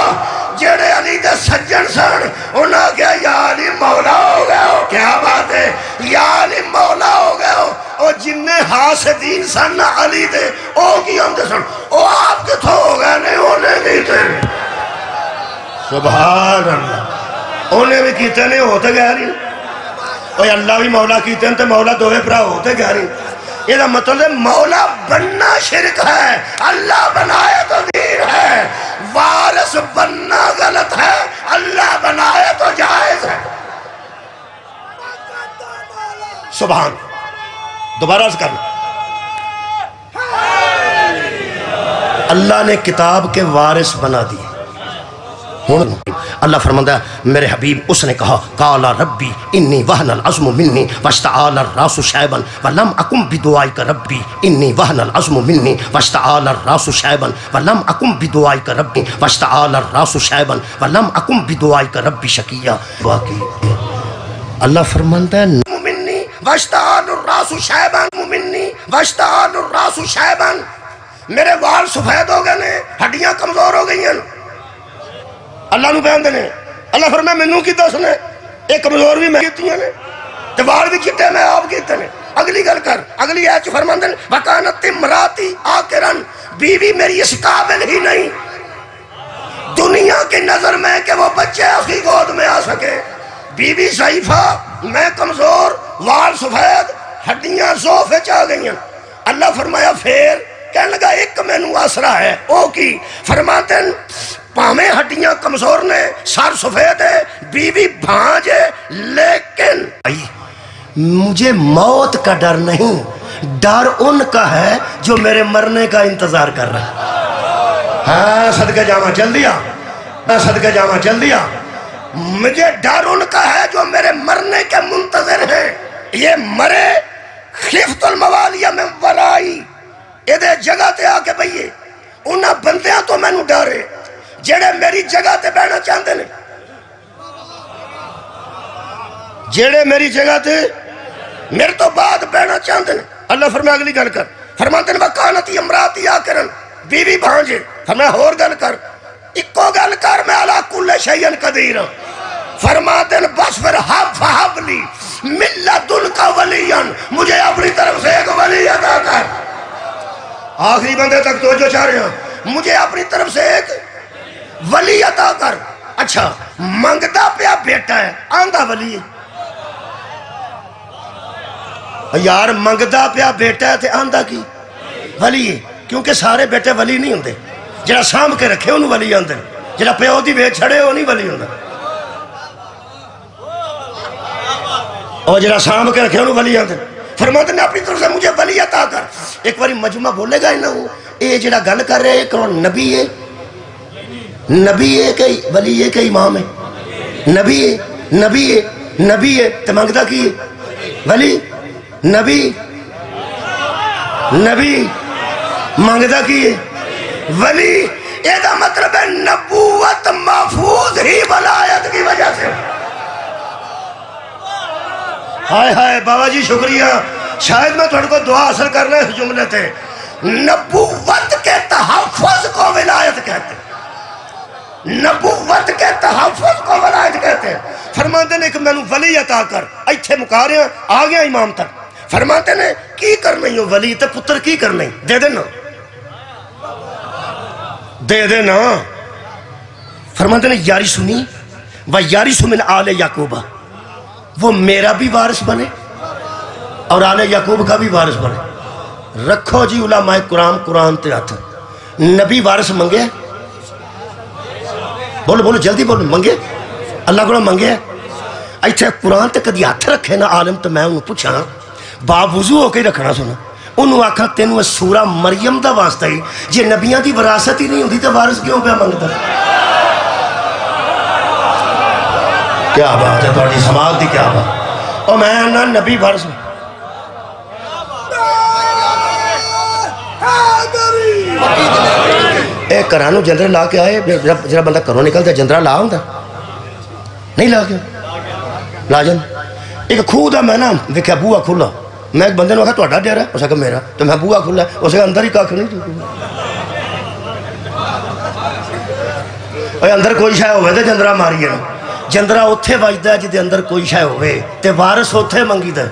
جڑے علی دے سجن سن انہاں کیا یا علی مولا ہو گئے ہو، کیا بات ہے، یا علی مولا ہو گئے ہو۔ اور جننے حاسدین سن علی دے او کی آندے سن او آپ کے تھو ہو گئے نہیں انہیں کیتے، سبحان اللہ، انہیں بھی کیتے نہیں ہوتے گئے نہیں، اور اللہ بھی مولا کیتے ہیں تو مولا دوے پرا ہوتے گئے نہیں۔ یہ مطلب ہے مولا بننا شرک ہے، اللہ بنائے تو دین ہے، وارث بننا غلط ہے، اللہ بنائے تو جائز ہے۔ سبحان، دوبارہ عرض کرنا، اللہ نے کتاب کے وارث بنا دیے۔ اللہ فرماتا ہے میرے حبیب اس نے کہا قال ربی انی وہن العظم منی واشتعال الراس شیبا ولم اکم بدعائک ربی انی وہن العظم منی واشتعال الراس شیبا ولم اکم بدعائک ربی واشتعال الراس شیبا ولم اکم بدعائک ربی شقیا۔ اللہ فرماتا ہے منی واشتعال الراس شیبا منی واشتعال الراس شیبا، میرے وال سفید ہو گئے نے، ہڈیاں کمزور ہو گئی ہیں۔ اللہ نو بیان دینے، اللہ فرمائے میں نو کی دسنے ایک کمزور بھی میں کیتی ہیں دوار بھی کیتے میں آپ کیتے ہیں۔ اگلی گل کر، اگلی ایچ فرمان دینے وَقَانَتِ امْرَاتِي آکِرًا، بیوی میری اس قابل ہی نہیں دنیا کی نظر میں کہ وہ بچے اس کی گود میں آ سکے، بیوی ضعیفہ، میں کمزور، وال سفید، ہڈیاں زوفے چاہ گئی ہیں۔ اللہ فرمایا پھر کہنے لگا ایک میں نو آسرا ہے، او کی فرماتے ہیں پامیں ہڈیاں کمزور نے، سر سفید ہے، بیوی بھانج ہے، لیکن مجھے موت کا ڈر نہیں، ڈر ان کا ہے جو میرے مرنے کا انتظار کر رہا ہے۔ ہاں صدقہ جامع چل دیا، صدقہ جامع چل دیا، مجھے ڈر ان کا ہے جو میرے مرنے کے منتظر ہیں۔ یہ مرے خفت الموالیہ میں ورائی، یہ جگہ تے آکے بھئیے انہاں بندیاں تو میں نو ڈارے جڑے میری جگہ تے بیٹھنا چاہتے ہیں، جڑے میری جگہ تے میرے تو بعد بیٹھنا چاہتے ہیں۔ اللہ فرمائے اگلی گل کر، فرماتے ہیں وَقَانَتِ امْرَاتِي آکِرًا، بیوی بھانجے، فرمایا اور گل کر، اکو گل کر میں عَلَىٰ كُلِّ شَيْءٍ قَدِيرٌ، فرماتے ہیں بس پھر فَهَبْ لِي مِن لَّدُنْكَ وَلِيًّا، مجھے اپنی طرف سے ایک ولی عطا کر۔ آخری بندے تک توجہ چاہ رہے ہیں، مجھے اپنی طرف سے ایک ولی عطا کر۔ اچھا منگتا پیا بیٹا ہے آندھا ولی ہے، یار منگتا پیا بیٹا ہے تے آندھا کی ولی ہے، کیونکہ سارے بیٹے ولی نہیں ہوندے، جڑا سام کے رکھے انہوں ولی آندھے، جڑا پیو دی بیٹ چھڑے ہو نہیں ولی ہوندہ، اور جڑا سام کے رکھے انہوں ولی آندھے۔ فرماتے ہیں اپنی طرف سے مجھے ولی عطا کر۔ ایک باری مجمع بولے گا ہی نہ ہو، اے جڑا گل کر رہے ہیں کون نبی ہے؟ نبی ہے کہ ولی ہے کہ امام ہے؟ نبی ہے، نبی ہے تو منگتا کی ہے ولی نبی منگتا کی ہے ولی یہ دا مطلب ہے نبوت محفوظ ہی ولایت کی وجہ سے ہائے بابا جی شکریہ شاید میں تھوڑے کو دعا حاصل کرنا ہے اس جملے تھے نبوت کے تحفظ کو ولایت کہتے ہیں نبوت کے تحفظ کو ولایت کہتے ہیں فرماتے نے کہ میں نے ولی عطا کر ایتھے مکا رہے ہیں آ گیا امام تک فرماتے نے کی کرنا ہی ہو ولی تے پتر کی کرنا ہی دے دینا فرماتے نے یاری سنی و یاری سمن آل یعقوبہ وہ میرا بھی وارث بنے اور آل یعقوب کا بھی وارث بنے رکھو جی علماء قرآن تے ہاتھ نبی وارث منگے بولو جلدی بولو منگے اللہ کو منگے ایتھے قرآن تے کدی ہاتھ رکھے نا عالم تو میں انہوں پوچھا با وضو ہو کے رکھنا سنا انہوں آکھا تینوں سورہ مریم دا واسطہ ہی جے نبیاں دی وراثت ہی نہیں ہوتی تو وارث کیوں پہ منگتا کیا بات ہے تھوڑی سماعت دی کیا بات اور میں نا نبی وارث ہوں ایک کرانو جنرل لا کے آئے جرا بندہ کروں نکلتا جنرل لا ہوندہ نہیں لا کے لا جن ایک خود ہے میں نا دیکھا بوہ کھلا میں ایک بندے نے کہا تو اڈا دے رہا ہے اسے کہا میرا تو میں بوہ کھلا ہے اسے کہا اندر ہی کاکھ نہیں اوہ اندر کوئی شاہ ہوئے تھے جندرہ ماری ہے جندرہ اتھے باجدہ ہے جدے اندر کوئی شاہ ہوئے تے وارث اتھے منگی دے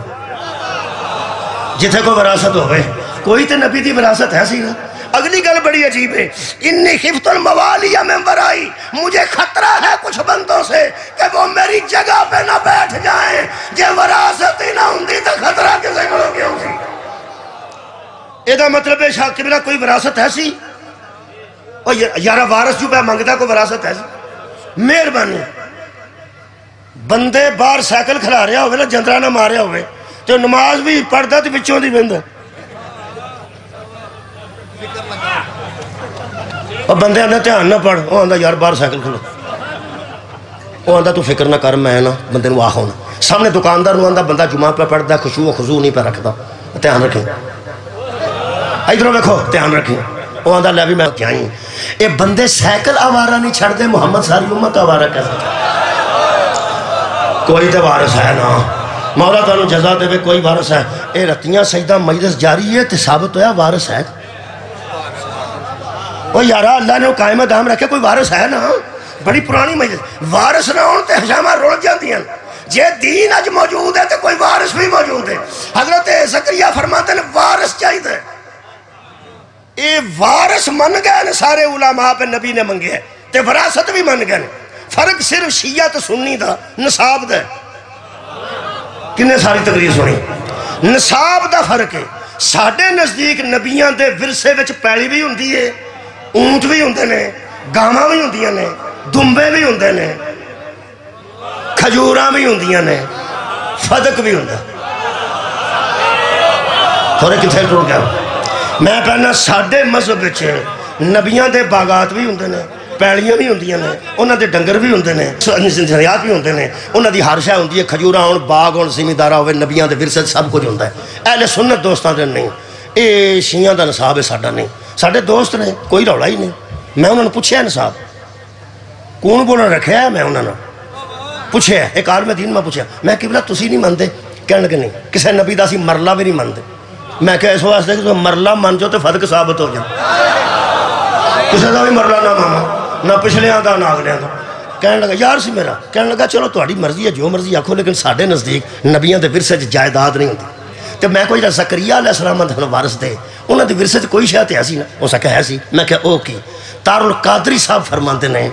جتھے کوئی وراثت ہوئے کوئی تے نبی دی وراثت ہے سی نا اگلی گل بڑی عجیب ہے انی خفت الموالیہ میں ورائی مجھے خطرہ ہے کچھ بندوں سے کہ وہ میری جگہ پہ نہ بیٹھ جائیں جے وراثت ہی نہ ہوندی تو خطرہ کسے کرو گے ہوگی ایدہ مطلب ہے شاہ قبلہ کوئی وراثت ہے سی اور یارہ وارث جو پہ مانگتا کوئی وراثت ہے سی مہربانی بندے بار سائیکل کھلا رہا ہوئے نا جندرہ نہ ماریا ہوئے تو نماز بھی پڑھتا تو بچوں دی بندہ اور بندے آندھا دھیان نہ پڑھ وہ آندھا یار باہر سائیکل کھلو وہ آندھا تو فکر نہ کر میں نا بندے نو آخا ہونا سامنے دکاندار نو آندھا بندہ جمعہ پہ پڑھتا ہے خشوع و خضوع نہیں پہ رکھتا دھیان رکھیں ادھروں دیکھو دھیان رکھیں وہ آندھا لے بھی میں کیا ہی اے بندے سائیکل آوارہ نہیں چھڑ دے محمد ساری امت آوارہ کیسا کوئی تے وارث ہے نا مولا تعالیٰ جزا دے بے کوئی وارث ہے اے رتیاں سجدہ مجلس جاری ہے تے ثابت ہویا وارث ہے وہ یارہ اللہ نے وہ قائمہ دام رکھے کوئی وارث ہے نا بڑی پرانی مجلس وارث نہ ہوں تے حجامہ روڑ جاتی ہیں جے دین اج موجود ہے تے کوئی وارث بھی موجود ہے حضرت زکریہ فرماتے ہیں وارث چاہیے تھے اے وارث من گئے سارے علماء پہ نبی نے منگے ہیں تے وراثت بھی من گئے فرق صرف شیعہ تو سنی دا نصاب دا کنے ساری تقریر سنی نصاب دا فرق ہے ساڑھے نزدیک نبیان دے ورثے وچ پیڑی بھی ہوندی ہے اونٹ بھی ہوندے نے گاواں بھی ہوندیاں نے دمبے بھی ہوندے نے کھجوراں بھی ہوندیاں نے فدق بھی ہوندہ تھوڑے کتھے ٹوڑ گیا میں پہنا ساڑھے مذہب وچ نبیان دے باغات بھی ہوندے نے پیڑیاں بھی ہوندیاں نے انہاں دے ڈنگر بھی ہوندے نے زندریات بھی ہوندے نے انہاں دی ہر شے ہوندی ہے کھجوراں ہون باغ ہون زمیندارا ہوئے نبیاں دے ورثے سب کچھ ہوندا ہے اہل سنت دوستاں دے نہیں اے شیعہ دا نصاب ہے ساڈا نہیں ساڑھے دوست نے کوئی روڑا ہی نہیں میں انہوں نے پوچھے ہے نصاب کون بولنا رکھے ہے میں انہوں نے پوچھے ہے ایک عالم دین میں پوچھے میں قبلہ تسی نہیں مندے کہنے لگے نہیں کسے نبی دا سی مرلہ بھی نہیں مندے میں کہا اس واسطے کہ مرلہ مان جو تے فدق ثابت ہو جائے کسے دا بھی مرلہ نہ مانا نہ پچھلے آدھا نہ آگلے آدھا کہنے لگا یار سی میرا کہنے لگا چلو تہاڈی مرضی ہے جو مرضی آکھو لیکن ساڑھے نزدیک نبیان دے ورثے جائیداد نہیں ہوتی تو میں کوئی زکریا علیہ السلام نے وارث دے انہوں نے ورثے کوئی شاید ہے سی نا وہ سکا ہے سی میں کہا او کی تار القادری صاحب فرماتے ہیں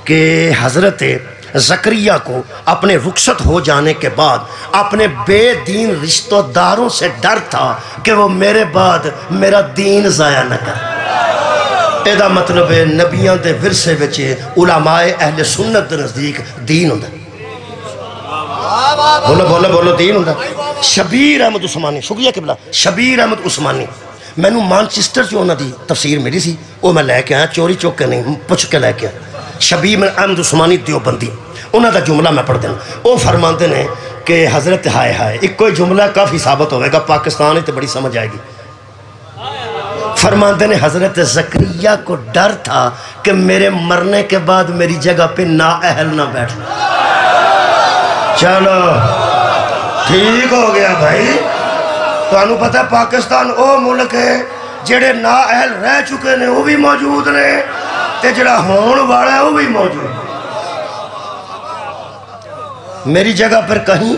کہ حضرت زکریا کو اپنے رخصت ہو جانے کے بعد اپنے بے دین رشتہ داروں سے ڈر تھا کہ وہ میرے بعد میرا دین ضائع نہ کر ایدہ مطلب ہے نبیان دے ورثے وچے علماء اہل سنت نزدیک دین ہوندہ بولو دین ہوندہ شبیر احمد عثمانی شکریہ قبلہ شبیر احمد عثمانی میں نے مانچسٹر جو انہوں دی تفسیر میری سی وہ میں لے کے آیا چوری چوک کے نہیں پچھ کے لے کے آیا شبیر احمد عثمانی دیوبندی انہوں دا جملہ میں پڑھ دینا. وہ فرماتے ہیں کہ حضرت ہائے ہائے ایک کوئی جملہ کافی ثابت ہوئے گا پاکستان ہی تو بڑی سمجھ آئے گی. فرماتے ہیں حضرت زکریا کو ڈر تھا کہ میرے مرنے کے بعد میری جگہ پہ نااہل نہ بیٹھنا. چلو ٹھیک ہو گیا بھائی. تو انہوں پتہ ہے پاکستان او ملک ہے جڑے نااہل رہ چکے نے وہ بھی موجود نے تے جڑا ہون والا ہے وہ بھی موجود ہے. میری جگہ پر کہیں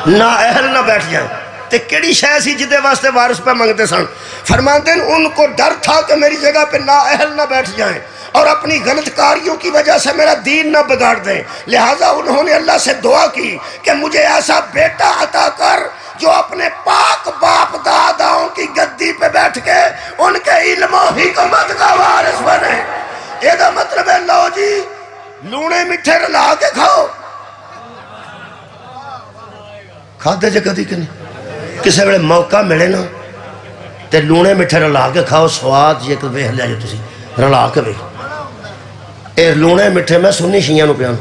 نااہل نہ بیٹھ جائیں. تے کیڑی شے سی جدے واسطے وارث پہ منگتے سن. فرماتے ہیں ان کو ڈر تھا کہ میری جگہ پہ نااہل نہ بیٹھ جائیں اور اپنی غلط کاریوں کی وجہ سے میرا دین نہ بگاڑ دیں. لہٰذا انہوں نے اللہ سے دعا کی کہ مجھے ایسا بیٹا عطا کر جو اپنے پاک باپ داداؤں کی گدی پہ بیٹھ کے ان کے علم و حکمت کا وارث بنے. یہ دا مطلب ہے لو جی لونے مٹھے رلا کے کھاؤ. کھاتے جے کدی کہ نہیں کسے ویلے موقع ملے نا تے لونے مٹھے رلا کے کھاؤ. سواد یہ کہ ویکھ لیا جو تسی رلا کے ویکھ. اے لونے مٹھے میں سنی شیعہ نو پیان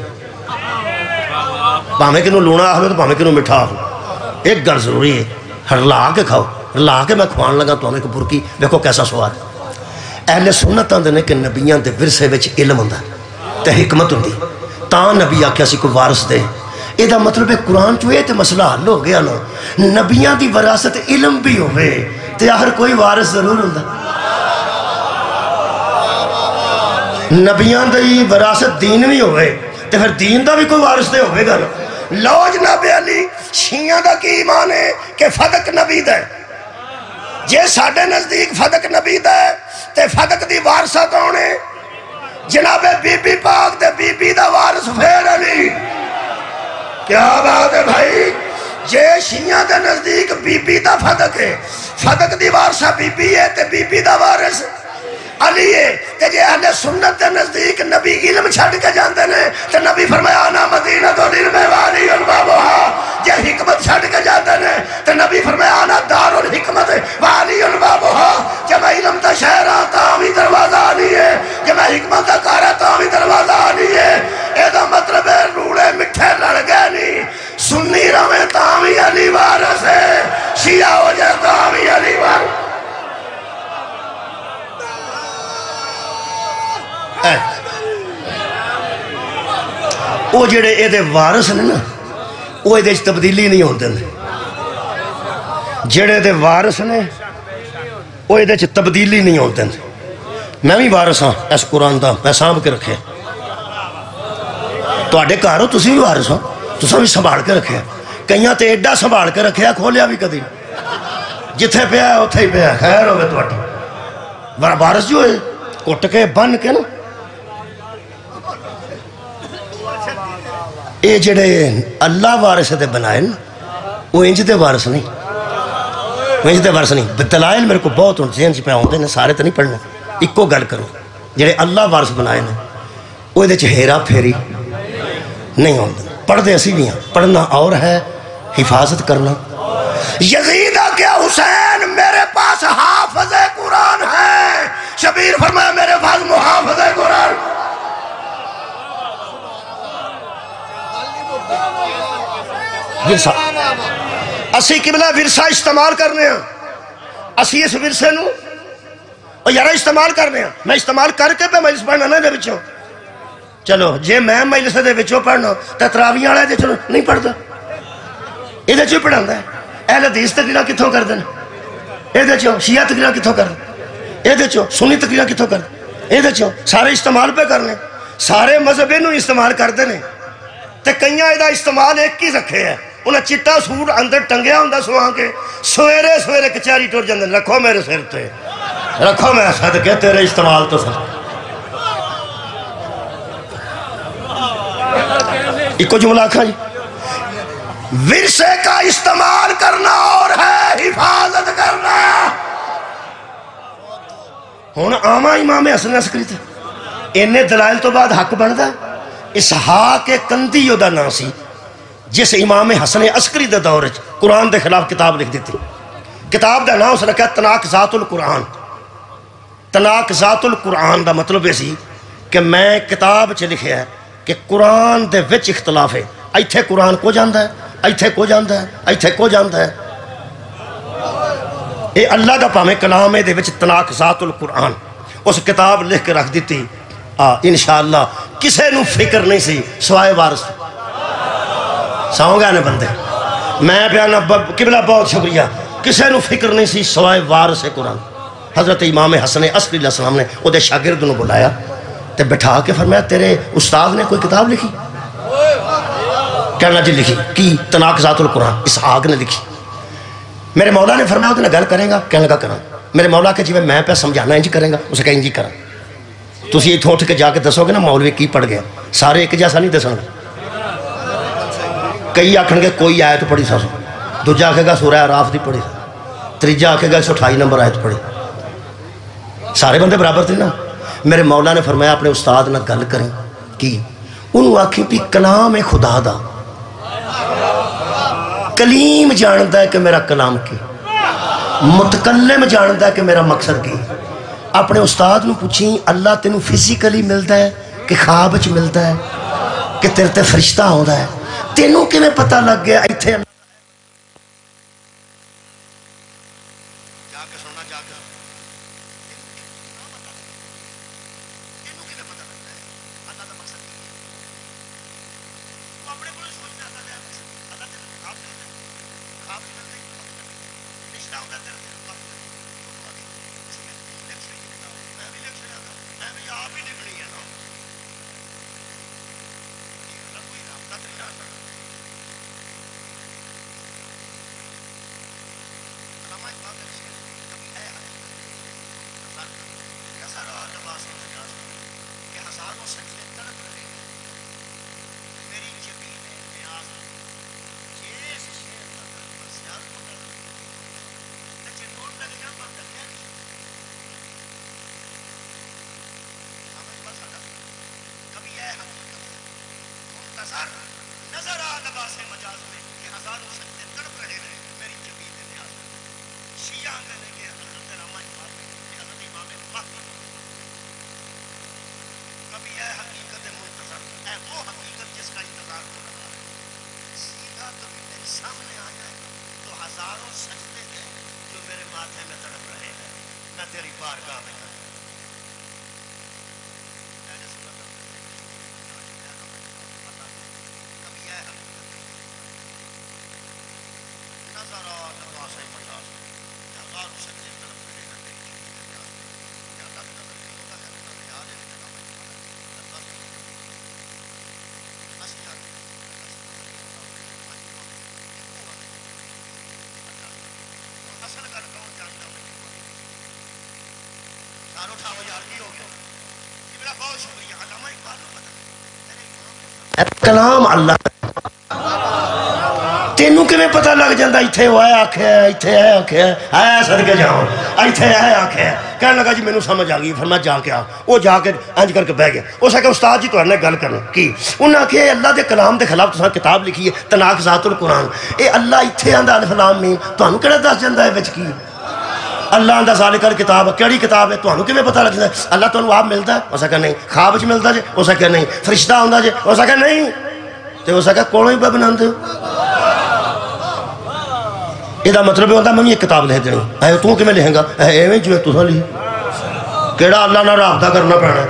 پاویں کنوں لونا آکھو تو پاویں کنوں مٹھا آکھو ایک گل ضروری ہے رلا کے کھاؤ. رلا کے میں کھوان لگا تو ایک برکی دیکھو کیسا سواد. اہل سنت آندے نے کہ نبیاں دے ورثے وچ علم ہوندا تے حکمت ہوندی تاں نبی آکھیا سی کوئی وارث دے. یہ دا مطلب ہے قرآن چوئے تے مسئلہ حل ہو گیا نا. نبیاں دی وراثت علم بھی ہوئے تے آخر کوئی وارث ضرور ہوندہ. نبیاں دی وراثت دین بھی ہوئے تے پھر دین دا بھی کوئی وارث دے ہوئے گا نا. لو جناب علی شیعہ دا کی ایمان ہے کہ فدق نبی دا ہے. جے ساڑھے نزدیک فدق نبی دا ہے تے فدق دی وارثہ کون ہے؟ جناب بی بی پاک دے بی بی دا وارث پھر علی. کیا بات ہے بھائی. جے شیعہ دے نزدیک بی بی دا فدق ہے فدق دی وارثہ بی بی ہے تے بی بی دا وارث علی ہے. تے جے اہل سنت دے نزدیک نبی علم چھڑ کے جاندے نے تے نبی فرمایا انا مدینہ تو علم والی البابہا. جے حکمت چھڑ کے جاندے نے تے نبی فرمایا انا دار الحکمت والی البابہا. جے میں علم دا شہر آتا بھی دروازہ نہیں ہے جے میں حکمت دا کار آتا بھی دروازہ نہیں ہے. اے دا مطلب ہے روڑے مٹھے لڑ گئے نہیں. سنی رویں تاوی علی وارث ہے شیعہ ہو جائے تاوی علی وارث. وہ جڑے اے دے وارث نے نا وہ اے دے تبدیلی نہیں ہوندے. جڑے دے وارث نے وہ اے دے تبدیلی نہیں ہوندے. میں بھی وارث ہاں اس قرآن دا میں سانبھ کے رکھے. تواڈے گھر ہو تسی بھی وارث ہو تساں بھی سنبھال کے رکھے. کئیاں تے ایڈا سنبھال کے رکھے کھولیا بھی کدی جتھے پیا ہے اوتھے ہی پیا. خیر ہوے تواڈی وارث جو ہے کٹ کے بن کے نا. اے جڑے اللہ وارث دے بنائے نا وہ انج دے وارث نہیں. وہ انج دے وارث نہیں. دلائل میرے کو بہت ذہن چ پہ آتے ہیں سارے تو نہیں پڑھنے. ایکو گل کرو جڑے اللہ وارث بنائے نا وہ یہ ہیرا پھیری نہیں ہوتا. پڑھتے اسی بھی ہیں پڑھنا اور ہے حفاظت کرنا. یزید کیا حسین میرے پاس حافظ قرآن ہے. شبیر فرمایا میرے پاس محافظ قرآن. ورثہ اسی قبلہ ورثہ استعمال کرنے ہیں. اسی اس ورثے نو اور یارہ استعمال کرنے ہیں. میں استعمال کر کے پہ مجلس پڑھنا نا دے بچوں. چلو جے میں مجلس دے بچوں پڑھنا تو تراویح والے دے چلو نہیں پڑھتا. یہ دے چو پڑھاندہ ہے. اہل حدیث تقریرہ کتھوں کر دینا. یہ دے چو شیعہ تقریرہ کتھوں کر دینا. یہ دے چو سنی تقریرہ کتھوں کر دینا. یہ دے چو سارے استعمال پہ کرنے. سارے مذہب انہوں استعمال کر دینے تے کئیاں ایدہ استعمال ایک ہی رکھے ہیں. انہیں چٹا سوٹ اندر ٹنگیا ہوندہ سوہاں کے سویرے سویرے کچاری ٹور جاندے رکھو میرے سر تے رکھو میں صدقے تیرے استعمال تو سر. ایک جملہ آکھا جی ورثے کا استعمال کرنا اور ہے حفاظت کرنا. ہونا آمہ امام حسن عسکری تھا. انہیں دلائل تو بعد حق بندا. اسحاق کندی یودہ ناسی جس امام حسن عسکری دے دور قرآن دے خلاف کتاب لکھ دیتی. کتاب دا نام اس رکھا تناقضات القرآن. تناقضات القرآن دا مطلب اسی کہ میں کتاب چ لکھیا ہے کہ قرآن دے وچ اختلاف ہے، ایتھے قرآن کو جاندا ہے، ایتھے کو جاندا ہے، ایتھے کو جاندا ہے۔ اے اللہ دا پاویں کلام ہے دے وچ تناقضات القرآن اس کتاب لکھ کے رکھ دیتی، انشاءاللہ کسے نو فکر نہیں سی سوائے وارث۔ ساؤں گئے نے بندے، میں پیانا قبلہ بہت شکریہ، کسے نو فکر نہیں سی سوائے وارث قرآن۔ حضرت امام حسن عسکری علیہ السلام نے وہ دے شاگرد نو بلایا تے بٹھا کے فرمایا تیرے استاد نے کوئی کتاب لکھی؟ کہنا جی لکھی، کی تناقضات القرآن، اسحاق نے لکھی۔ میرے مولا نے فرمایا وہ گل کریں گا؟ کہنے لگا کرا۔ میرے مولا کہ جی میں پہ سمجھانا انج کریں گا؟ اسے کہیں جی کرا۔ تسی یہ اٹھ کے جا کے دسو گے نا مولوی کی پڑھ گیا، سارے ایک جیسا نہیں دسن گے۔ کئی آکھن گے کوئی آیت پڑھی سا، دوجا آکھے گا سورہ اعراف دی پڑھی، تیجا آکھے گا 128 نمبر آیت پڑھی۔ سارے بندے برابر تھے نا۔ میرے مولا نے فرمایا اپنے استاد نہ گل کریں کی انہوں آکھی بھی کلام خدا دا، کلیم جانتا ہے کہ میرا کلام کی، متکلم جانتا ہے کہ میرا مقصد کی۔ اپنے استاد نو پوچھیں اللہ تینوں فزیکلی ملتا ہے کہ خواب چ ملتا ہے کہ تیرے تے فرشتہ ہوندا ہے؟ تینوں کیویں پتہ لگ گیا ایتھے؟ کلام اللہ تینوں کیویں پتہ لگ جاندہ ایتھے وہ ہے آکھے ہے، ایتھے ہے آکھے ہے صدقے جاؤں، ایتھے ہے آکھے ہے۔ کہنے لگا جی میں نو سمجھ آگئی، فرمایا جا کے آ۔ وہ جا کے انج کر کے بہ گیا۔ اس کہ استاد جی تو نے گل کرنا کی انہوں نے کہ اللہ دے کلام دے خلاف تساں کتاب لکھی ہے تناقضات القرآن، اے اللہ ایتھے آندا الف لام میم، تانوں کیڑا دس جاندا ہے وچ کی؟ اللہ آندا ذالک الکتاب، کیڑی کتاب ہے؟ تانوں کیویں پتہ لگ جاندا ہے؟ اللہ تانوں آپ ملدا ہے؟ اسا کہ نہیں۔ خواب وچ ملدا جے؟ اسا کہ نہیں۔ فرشتہ ہوندا جے؟ اسا کہ نہیں۔ تے اسا کہ کولوں ہی پہ بناندے ہو؟ یہ مطلب ہوتا ہے میں یہ کتاب لکھ دینی ہے، تو کیویں لکھیں گا؟ ایویں جو تساں لکھی کیڑا اللہ نال رابطہ کرنا پینا،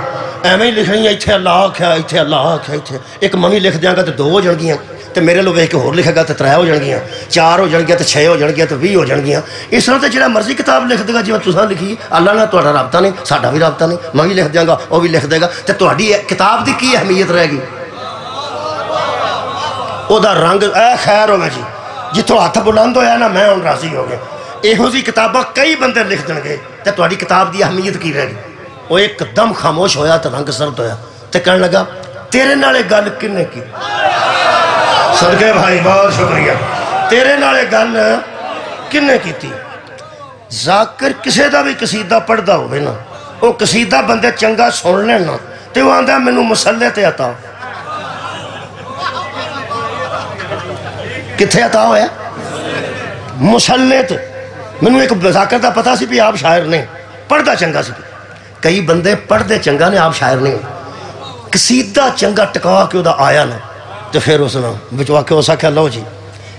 ایویں ہی لکھنی ہے ایتھے اللہ آکھیا، ایتھے اللہ آکھیا، ایتھے ایک میں لکھ دیاں گا تے 2 ہو جان گیاں، تے میرے لو ویکھ کے ہور لکھے گا تے 3 ہو جان گیاں، 4 ہو جان گیاں تے 6 ہو جان گیاں تے 20 ہو جان گیاں۔ اس طرح تے جڑا مرضی کتاب لکھ دے گا جویں تساں لکھی اللہ نال تہاڈا رابطہ نہیں، ساڈا بھی رابطہ نہیں، میں بھی لکھ دیاں گا وہ بھی لکھ دے گا، تے تہاڈی کتاب دی کی اہمیت رہے گی؟ او دا رنگ اے خیر ہوگا جی جتوں ہاتھ بلند ہویا نا میں ہوں راضی ہو گیا۔ یہو جی کتاباں کئی بندے لکھ دیں گے تے تہاڈی کتاب دی اہمیت کی رہے گی؟ وہ ایک دم خاموش ہویا تے رنگ سرد ہویا تے کہنے لگا تیرے نالے گل کنے کی؟ صدقے بھائی بہت شکریہ، تیرے نالے گل کنے کیتی؟ ذاکر کسے دا بھی قصیدہ پڑھدا ہوئے نا، وہ قصیدہ بندے چنگا سن لین نا تے وہ آندا مینوں مسلے تے عطا کتھے عطا ہویا؟ مسلے تے۔ مینوں ایک ذاکر دا پتہ سی بھی آپ شاعر نہیں، پڑھدا چنگا سی۔ کئی بندے پڑھدے چنگا نے آپ شاعر نہیں، قصیدہ چنگا ٹکا کے دا آیا نا تو پھر اس نے بچوا کے اس آکھیا لو جی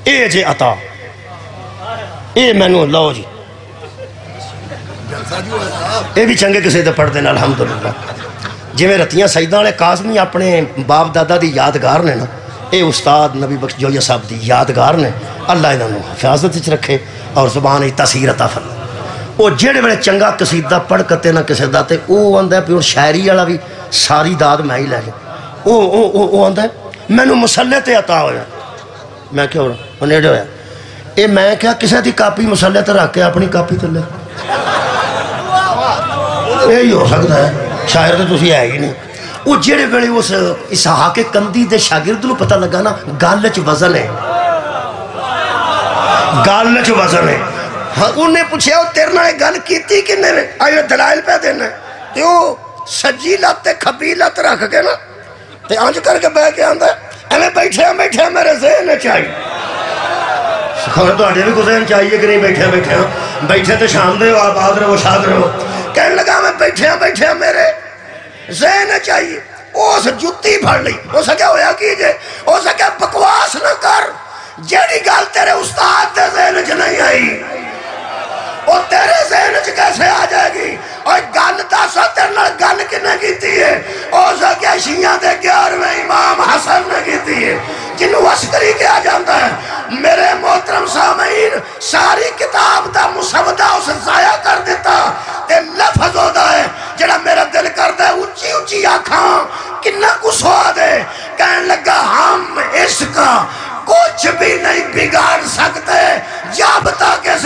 اے جے عطا اے مینو لو جی اے بھی چنگے قصیدے پڑھ دینا الحمدللہ جی میں رتیاں سیدہ والے قاسمی اپنے باپ دادا دی یادگار نے نا اے استاد نبی بخش جویا صاحب دی یادگار نے اللہ انہوں حفاظت وچ رکھے اور زبان ای تاثیر عطا فرمائے وہ جڑے بڑے چنگا قصیدہ پڑھ کتے نہ کسے دا تے او آندا ہے پھر شاعری والا بھی ساری داد میں ہی لے گیا او آندا ہے مینوں مسلے تے عطا ہویا میں کیا ہو نیڑے ہویا اے میں کیا کسے دی کاپی مسلے تے رکھ کے اپنی کاپی تے لے یہی ہو سکتا ہے شاعر تو تسی ہے ہی نہیں وہ جڑے بڑے اس اسحاق کندی دے شاگرد نوں پتہ لگا نا گل وچ وزن ہے گل وچ وزن ہے ہاں انہیں پوچھیا وہ تیرے نال گل کیتی کنے نے آئیو دلائل پہ دینا تے وہ سجی لت تے کھبی لت رکھ کے نا تے آنج کر کے بہ کے آندا ہے ایویں بیٹھے میرے ذہن چاہیے خبر تو بھی کوئی ذہن چاہیے کہ نہیں بیٹھے تو شام دے ہو آباد رہو شاد رہو کہنے لگا میں بیٹھے میرے ذہن چاہیے اس جتی پھڑ لی اس کیا ہویا کیجئے اس کیا بکواس نہ کر جیڑی گل تیرے استاد دے ذہن چ نہیں آئی وہ تیرے ذہن چ کیسے آ جائے گی اور گل دسا تیرے نال گل کنے کیتی ہے اس کیا شیعہ دے 11ویں امام حسن نے کیتی ہے جنہوں عسکری کیا جاتا ہے میرے محترم سامعین ساری کتاب دا مسودہ اس ضائع کر دیتا تے لفظ ہوتا ہے جڑا میرا دل کرتا ہے اچھی اچھی آنکھاں کنا کو سواد ہے کہنے لگا ہم اس کا کچھ بھی نہیں بگاڑ سکتے جب تک اس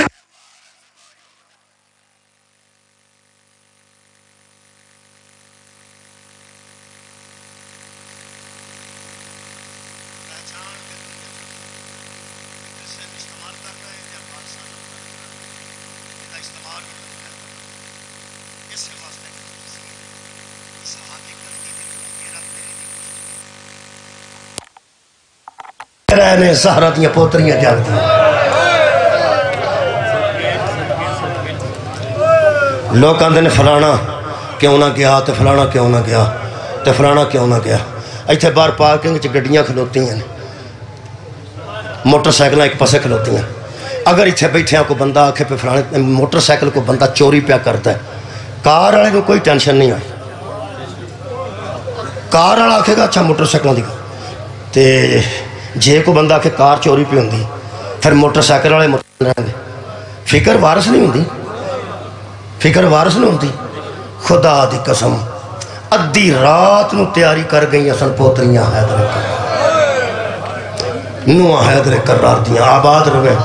رہنے سہرہ دیا پوتریاں جاگتی لوگ کہتے ہیں فلانا کیوں نہ گیا تے فلانا کیوں نہ گیا تے فلانا کیوں نہ گیا ایتھے بار پارکنگ چ گڈیاں کھلوتی ہیں موٹر سائیکل ایک پاسے کھلوتی ہیں اگر ایتھے بیٹھے کو بندہ آکھے پہ فلانے موٹر سائیکل کو بندہ چوری پیا کرتا ہے کار والے کو کوئی ٹینشن نہیں آئی کار والا آکھے گا اچھا موٹر سائیکل دی تے جے کو بندہ کہ کار چوری پہ ہوندی پھر موٹر سائیکل والے مطلب رہیں گے فکر وارث نہیں ہوندی خدا دی قسم ادھی رات نو تیاری کر گئی سن پوتریاں حیدر کرار دیاں آباد روے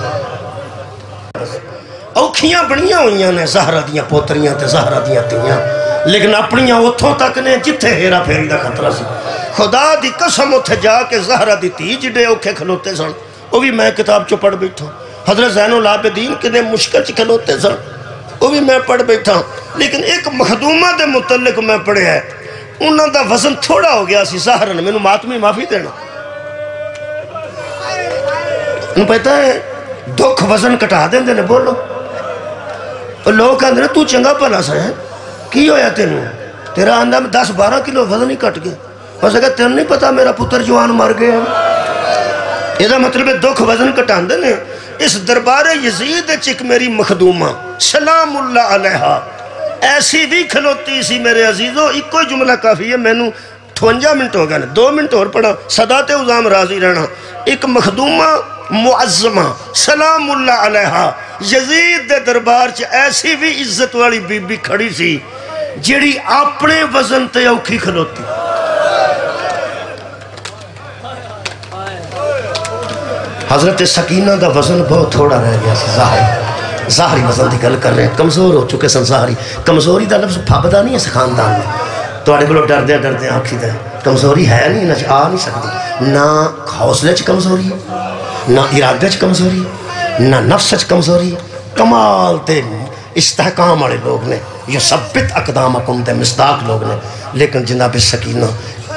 اوکھیاں بنیاں ہوئیاں نے زہرہ دیاں پوتریاں تے زہرہ دیاں تیاں لیکن اپنیاں اتھوں تک نے جتھے ہیرا پھیری دا خطرہ سی خدا دی قسم اتھے جا کے زہرہ دی تی جڑے اوکھے کھلوتے سن وہ بھی میں کتاب چو پڑھ بیٹھا حضرت زین العابدین کنے مشکل چ کھلوتے سن وہ بھی میں پڑھ بیٹھا لیکن ایک مخدومہ دے متعلق میں پڑھے ہے انہوں دا وزن تھوڑا ہو گیا سی زہرہ نے میں نے ماتمی معافی دینا انہوں پہتا ہے دکھ وزن کٹا دیں دینے بولو اور لوگ کہتے ہیں تو چنگا پلا سا ہے کی ہویا تینوں تیرا اندھا میں 10-12 کلو وزن ہی کٹ گیا بس اگر تین نہیں پتا میرا پتر جوان مر گیا یہ دا مطلب ہے دکھ وزن کٹان دے اس دربار یزید چک میری مخدومہ سلام اللہ علیہا ایسی بھی کھلوتی سی میرے عزیزو ایک کوئی جملہ کافی ہے میں نے 58 منٹ ہو گیا 2 منٹ اور پڑھا صدات عظام راضی رہنا ایک مخدومہ معظمہ سلام اللہ علیہا یزید دے دربار چ ایسی بھی عزت والی بی بی کھڑی سی جیڑی اپنے وزن تے اوکھی کھلوتی حضرت سکینہ دا وزن بہت تھوڑا رہ گیا سی ظاہری وزن دی گل کر رہے ہیں کمزور ہو چکے سن ظاہری کمزوری دا لفظ پھابدہ نہیں ہے اس خاندان میں تو آڑے بلو ڈردے آنکھی دے کمزوری ہے نہیں نہ آ نہیں سکتی نہ حوصلے چ کمزوری ہے نہ ارادہ چ کمزوری ہے نہ نفس چ کمزوری ہے کمال تے استحکام والے لوگ نے یہ ثبت اقدامکم دے مصداق لوگ نے لیکن جناب سکینہ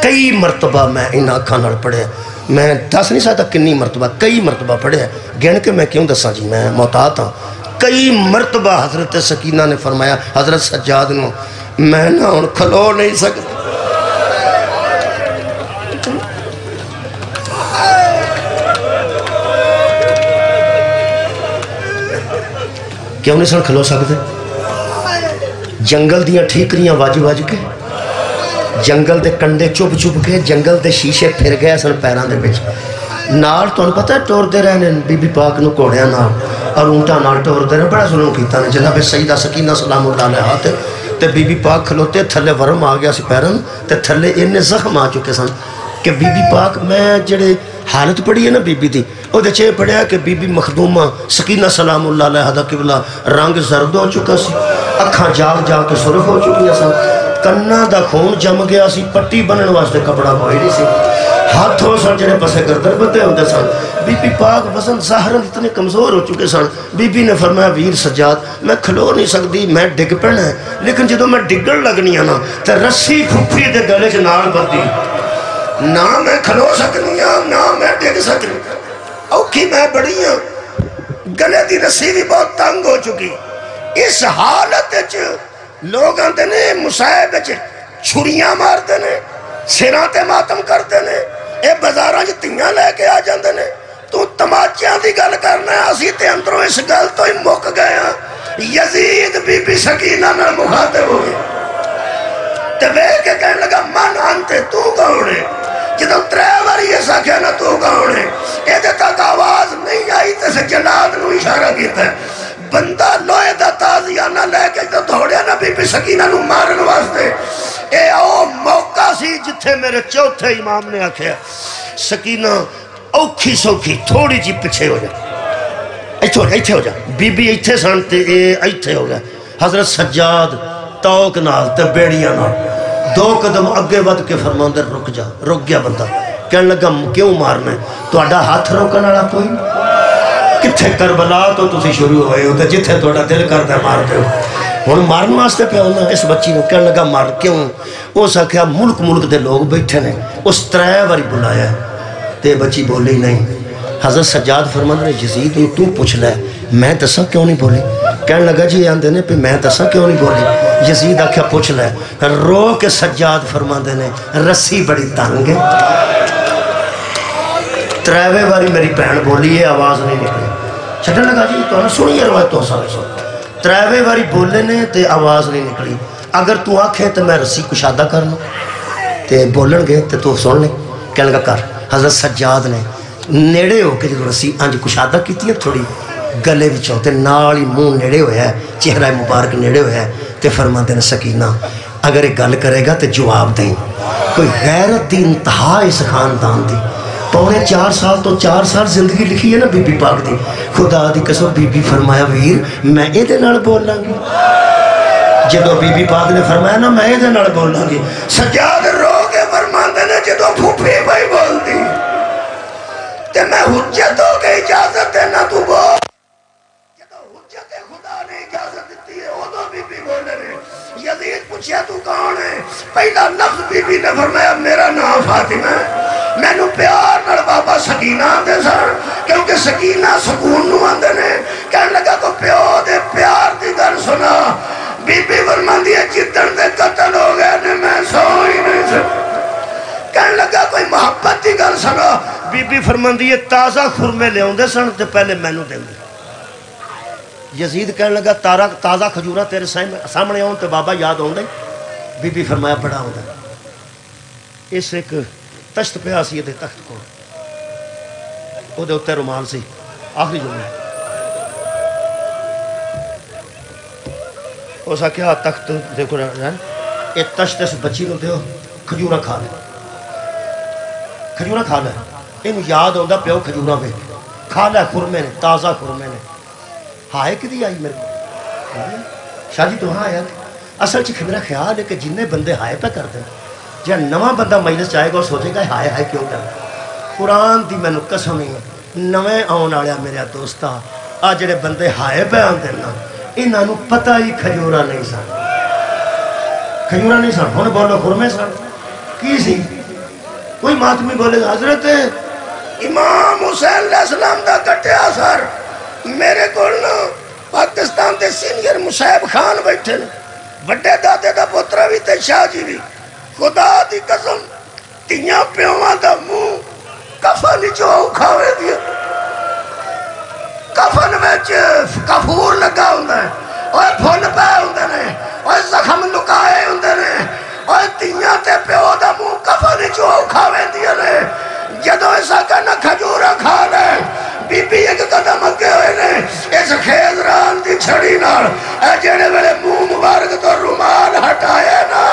کئی مرتبہ میں ان آنکھاں نال پڑھے میں دس نہیں سکتا کنی مرتبہ کئی مرتبہ پڑھے گن کے میں کیوں دساں جی میں محتاط ہاں کئی مرتبہ حضرت سکینہ نے فرمایا حضرت سجاد نو میں نہ ہن کھلو نہیں سکتا کیوں نہیں سن کھلو سکتے؟ جنگل دیاں ٹھیکریاں وج وج کے، جنگل دے کنڈے چپ چپ کے، جنگل دے شیشے پھر گئے سن پیران دے بچ نال تو پتہ ہے ٹور دے رہنے بی بی پاک نو کوڑیاں نال اور اونٹاں نال ٹور دے رہنے بڑا ظلم کیتا نے جناب سیدہ سکینہ سلام اللہ علیہ تے تے بی بی پاک کھلوتے تھلے ورم آ گیا سی پیرن تے تھلے انہیں زخم آ چکے سن کہ بی بی پاک میں جڑے حالت پڑی ہے نا بی بی دی او دے چھے پڑھیا کہ بی بی مخدومہ سکینہ سلام اللہ علیہ دا قبلہ رنگ زرد ہو چکا سی اکھاں جاگ جاگ کے سرخ ہو چکی سن کنہ دا خون جم گیا سی پٹی بنن واسطے کپڑا کوئی نہیں سی ہاتھ ہو سن جڑے پسے گردر بتے ہوندے سن بی بی پاک وزن ظاہرن اتنے کمزور ہو چکے سن بی بی نے فرمایا ویر سجاد میں کھلو نہیں سکتی میں ڈگ پڑنا ہے لیکن جدو میں ڈگن لگنی آنا تے رسی پھپھی دے گلے چ نال بدی نہ میں کھلو سکنی ہوں نہ میں ڈگ سکنی اوکھی میں بڑی ہوں گلے دی رسی بھی بہت تنگ ہو چکی اس حالت لوگ آندے نے مصائب چھریاں مار دینے سراتے ماتم کر دینے اے بازاراں جتیاں لے کے آ جاندے نے تو تماچیاں دی گل کرنا ہے اسی تے اندروں اس گل تو ہی مک گئے ہیں یزید بی بی سکینہ نہ مخاطب ہوئے تے بے کے کہنے لگا من آنتے تو گوڑے جدو ترے واری ایسا کہنا تو گوڑے اے دے تک آواز نہیں آئی تے سے جلاد نو اشارہ کیتا ہے بندہ لوئے دا تازیانہ لے کے جو دوڑیا نا بی بی سکینہ نو مارن واسطے اے او موقع سی جتھے میرے چوتھے امام نے آکھیا سکینہ اوکھی سوکھی تھوڑی جی پچھے ہو جا ایتھے ہو جا بی بی ایتھے سانتے اے ایتھے ہو گیا حضرت سجاد توک نال تے بیڑیاں نال 2 قدم اگے ود کے فرمان دے رک جا رک گیا بندہ کہنے لگا کیوں مارنا ہے تو اڈا ہاتھ روکن والا کوئی کتھے کربلا تو تسی شروع ہوئے ہو تے جتھے توڑا دل کر دے مار دے ہو ہن مارن واسطے پہ ہونا اس بچی نو کہنے لگا مار کیوں اس آکھیا ملک دے لوگ بیٹھے نے اس 3 واری بلایا تے بچی بولی نہیں حضرت سجاد فرمان نے یزید تو پوچھ لے میں دسا کیوں نہیں بولی کہنے لگا جی آندے نے پہ میں دسا کیوں نہیں بولی یزید آکھیا پوچھ لے رو کے سجاد فرمان دے نے رسی بڑی تنگ ہے 3 واری میری بہن بولی ہے آواز نہیں نکلی چھٹے لگا جی تو نے سنی ہے روایت تو سارے سن 3 واری بولے نے تے آواز نہیں نکلی اگر تو آنکھیں تو میں رسی کشادہ کرنا تے بولن گے تے تو سن لیں کہنے لگا کر حضرت سجاد نے نیڑے ہو کے جو رسی انج کشادہ کیتی ہے تھوڑی گلے بھی چاہتے نالی منہ نیڑے ہویا ہے چہرہ مبارک نیڑے ہویا ہے تے فرماتے ہیں سکینہ اگر ایک گل کرے گا تے جواب دیں کوئی غیرت دی انتہا اس خاندان دی 4.5 سال تو 4 سال زندگی لکھی ہے نا بی بی پاک دی خدا دی قسم بی بی فرمایا ویر میں اے دے نال بول لوں گی جدو بی بی پاک نے فرمایا نا میں اے دے نال بول لوں گی سجاد رو کے فرماندے نے جدو پھوپھی بھائی بول دی تے میں حجت ہو کے اجازت دینا تو بول جدو حجت خدا نے اجازت دیتی ہے وہ تو بی بی بولے نے یزید پوچھیا تو کون ہے پہلا لفظ بی بی نے فرمایا میرا نام فاطمہ ہے میں نو پیار نال بابا سکینہ آندے سن کیونکہ سکینہ سکون نو آندے نے کہنے لگا کو پیو دے پیار دی گل سنا بی بی فرماندی ہے جدن دے قتل ہو گئے نے میں سو ہی نہیں سن کہنے لگا کوئی محبت دی گل سنا بی بی فرماندی ہے تازہ خرمے لے ہوندے سن تے پہلے مینوں دیندے یزید کہنے لگا تازہ کھجورا تیرے سامنے آن تے بابا یاد ہوندے بی بی فرمایا بڑا ہوندے اس ایک تشت پہ آسی دے تخت کو او دے اتے رومال سی آخری جملہ او سا کیا تخت دیکھو رہن اے تشت اس بچی نو دیو کھجورا کھا لے کھجورا کھا لے انہوں یاد ہوندہ پیو کھجورا پہ کھا لے خرمے نے تازہ خرمے نے ہائے کدی آئی میرے کو شاہ جی تو ہاں آیا اصل چھ میرا خیال ہے کہ جنہیں بندے ہائے پہ کرتے ہیں جہاں نواں بندہ مجلس چاہے گا اور سوچے گا ہائے ہائے کیوں کرتا قرآن دی میں قسم ہی نویں آن آیا میرا دوستا آ جڑے بندے ہائے پہ آندے نا انہوں پتہ ہی کھجورا نہیں سن کھجورا نہیں سن ہن بولو خرمے سن کی سی کوئی ماتمی بولے گا حضرت امام حسین علیہ السلام دا کٹیا سر میرے کو پاکستان دے سینئر مصعب خان بیٹھے نے بڑے دادے دا پوترا بھی تے شاہ جی بھی خدا دی قسم تیاں پیواں دا منہ کفن جو کھاوے دیا کفن میں کفور لگا ہوندہ ہے اوہ پھول پہ ہوندے نے اوہ زخم لکائے ہوندے نے اوہ تیاں تے پیو دا منہ کفن جو کھاوے دیا نے جدو ایسا کہنا کھجورا کھا لے بی بی ایک قدم اگے ہوئے نے اس خیزران دی چھڑی نال اے جیڑے میرے منہ مبارک تو رومال ہٹائے نا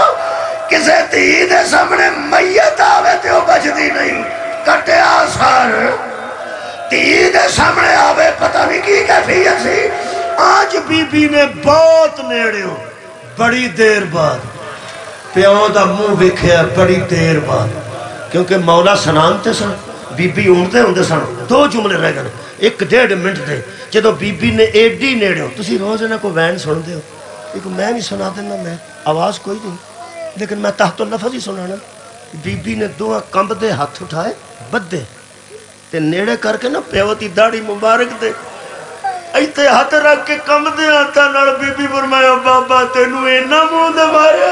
کسے تھی دے سامنے میت آوے تے وہ بچ دی نہیں کٹے آسار تھی دے سامنے آوے پتہ نہیں کی کیفیت سی آج بی بی نے بہت نیڑے ہو بڑی دیر بعد پیوں دا منہ بکھیا بڑی دیر بعد کیونکہ مولا سنانتے سن بی بی اونتے ہوندے سن دو جملے رہ گئے ایک ڈیڑھ منٹ دے جدو بی بی نے ایڈی نیڑے ہو تسی روز نہ کوئی وین سن دے ہو ایک میں نہیں سنا دینا میں آواز کوئی نہیں لیکن میں تحت اللفظ ہی سنانا بی بی نے دو کمب دے ہاتھ اٹھائے بدے تے نیڑے کر کے نا پیوتی داڑی مبارک دے ایتے ہاتھ رکھ کے کمب دے ہاتھا نال بی بی فرمایا بابا تینو اینا منہ دے مارے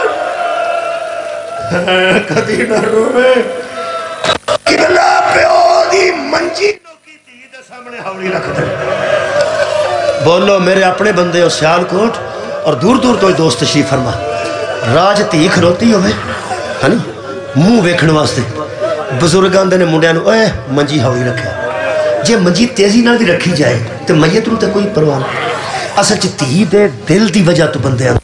کدی نہ روے قبلہ پیو دی منجی کی تھی دے سامنے ہاوڑی رکھ دے بولو میرے اپنے بندے ہو سیال کوٹ اور دور دور تو دوست تشریف فرما راج تھی کھلوتی ہوئے ہنی منہ ویکھن واسطے بزرگاں دے نے منڈیاں نو اے منجی ہاوڑی رکھیا جے منجی تیزی نال دی رکھی جائے تے میت نو تے کوئی پرواہ نہیں اصل چ تھی دے دل دی وجہ تو بندے ہیں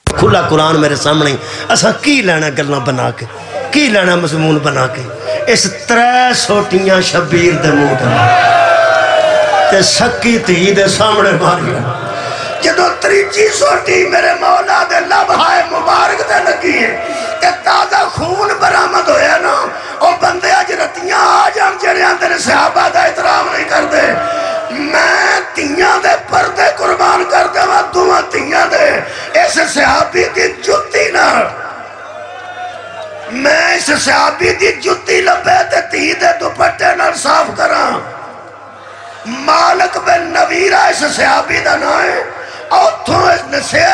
کھلا قرآن میرے سامنے اسا کی لینا گلنا بنا کے کی لینا مضمون بنا کے اس 3 سوٹیاں شبیر دے منہ تے سکی تھی دے سامنے ماری جدو 3 سوٹی میرے مولا دے لبھائے مبارک دے لگی ہے تے تازہ خون برآمد ہویا نا او بندے اج رتیاں آ جان جڑے اندر صحابہ دا احترام نہیں کر دے میں تیاں دے پردے قربان کر دے میں دعا تیاں دے اس صحابی دی جتی نہ میں اس صحابی دی جتی لبے تے تی دے دوپٹے نہ صاف کراں مالک بن نویرہ اس صحابی دا نہ ہے اوتھوں اس نسے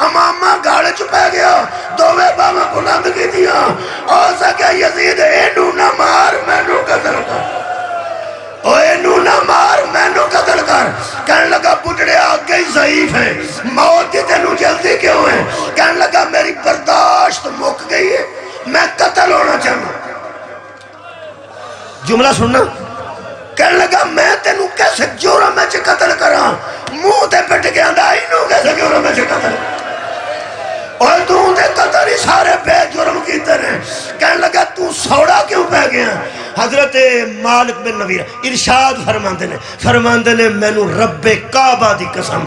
امامہ گاڑے چپے گیا دووے باما بلند کی دیا اور سکیا یزید اینو نہ مار میں نو قتل کر اوے نو نہ مار میں نو قتل کر کہنے لگا بڑھڑے آگے ہی ضعیف ہیں موت کی تینو جلدی کیوں ہے کہنے لگا میری برداشت مک گئی ہے میں قتل ہونا چاہنا جملہ سننا کہنے لگا میں تینو کیسے جورا میں چھ قتل کراں منہ تے پٹ کے اندائی نو کیسے جورا میں چھ قتل اور تو دے قتل ہی سارے بے جرم کی طرح کہنے لگا تو سوڑا کیوں پہ گیا حضرت مالک بن نویر ارشاد فرماندے نے میں نو رب کعبہ دی قسم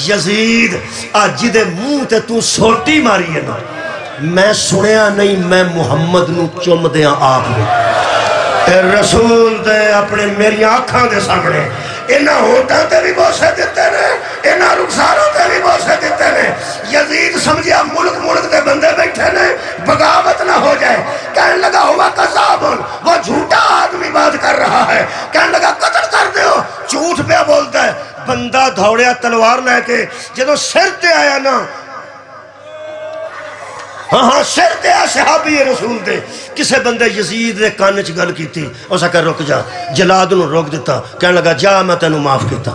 یزید آج دے منہ تے تو سوٹی ماری ہے نا میں سنیا نہیں میں محمد نو چم دیا آپ نے رسول دے اپنے میری آنکھاں دے سامنے انہاں ہوتاں تے بھی بوسے دیتے نے انہاں رخساروں تے بھی بوسے دیتے نے یزید سمجھیا ملک دے بندے بیٹھے نے بغاوت نہ ہو جائے کہنے لگا ہوا قذابن وہ جھوٹا آدمی بات کر رہا ہے کہنے لگا قتل کر دیو جھوٹ پہ بولتا ہے بندہ دھوڑیا تلوار لے کے جدو سر تے آیا نا ہاں سر تے آ صحابی رسول دے کسے بندے یزید دے کانچ گل کی تھی اسا کہا رک جا جلاد نو روک دیتا کہنے لگا جا میں تینو معاف کیتا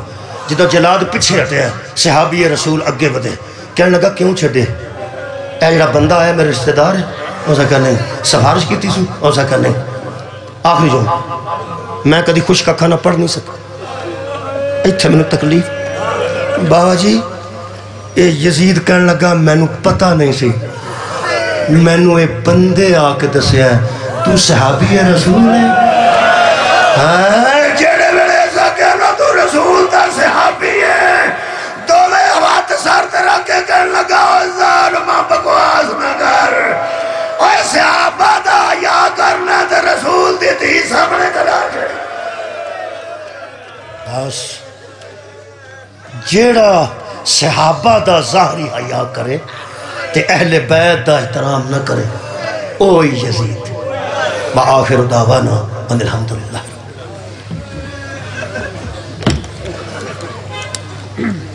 جدو جلاد پیچھے ہٹے ہیں صحابی رسول اگے بدے کہنے لگا کیوں چھڑے اے جڑا بندہ آیا میرے رشتہ دار ہے اسا کہا نہیں سفارش کی تھی سو اسا کہا نہیں آخری جو میں کدی خوش کا کھانا پڑھ نہیں سکا ایتھے میں نے تکلیف بابا جی اے یزید کہنے لگا میں نے پتہ نہیں سی میں نے اے بندے آکے دسے ہیں تو صحابی رسول ہے جڑے میرے ایسا کہنا تو رسول تا صحابی ہے تو میں ہاتھ سار ترہ کے کہنے لگا ظالمہ بکواس نہ کر اوہ صحابہ دا یا کرنا تا رسول دی تھی سامنے کلا چھے بس جیڑا صحابہ دا ظاہری حیاء کرے تے اہل بیت دا احترام نہ کرے اوہی یزید وآخر دعوانا ان الحمدللہ اللہ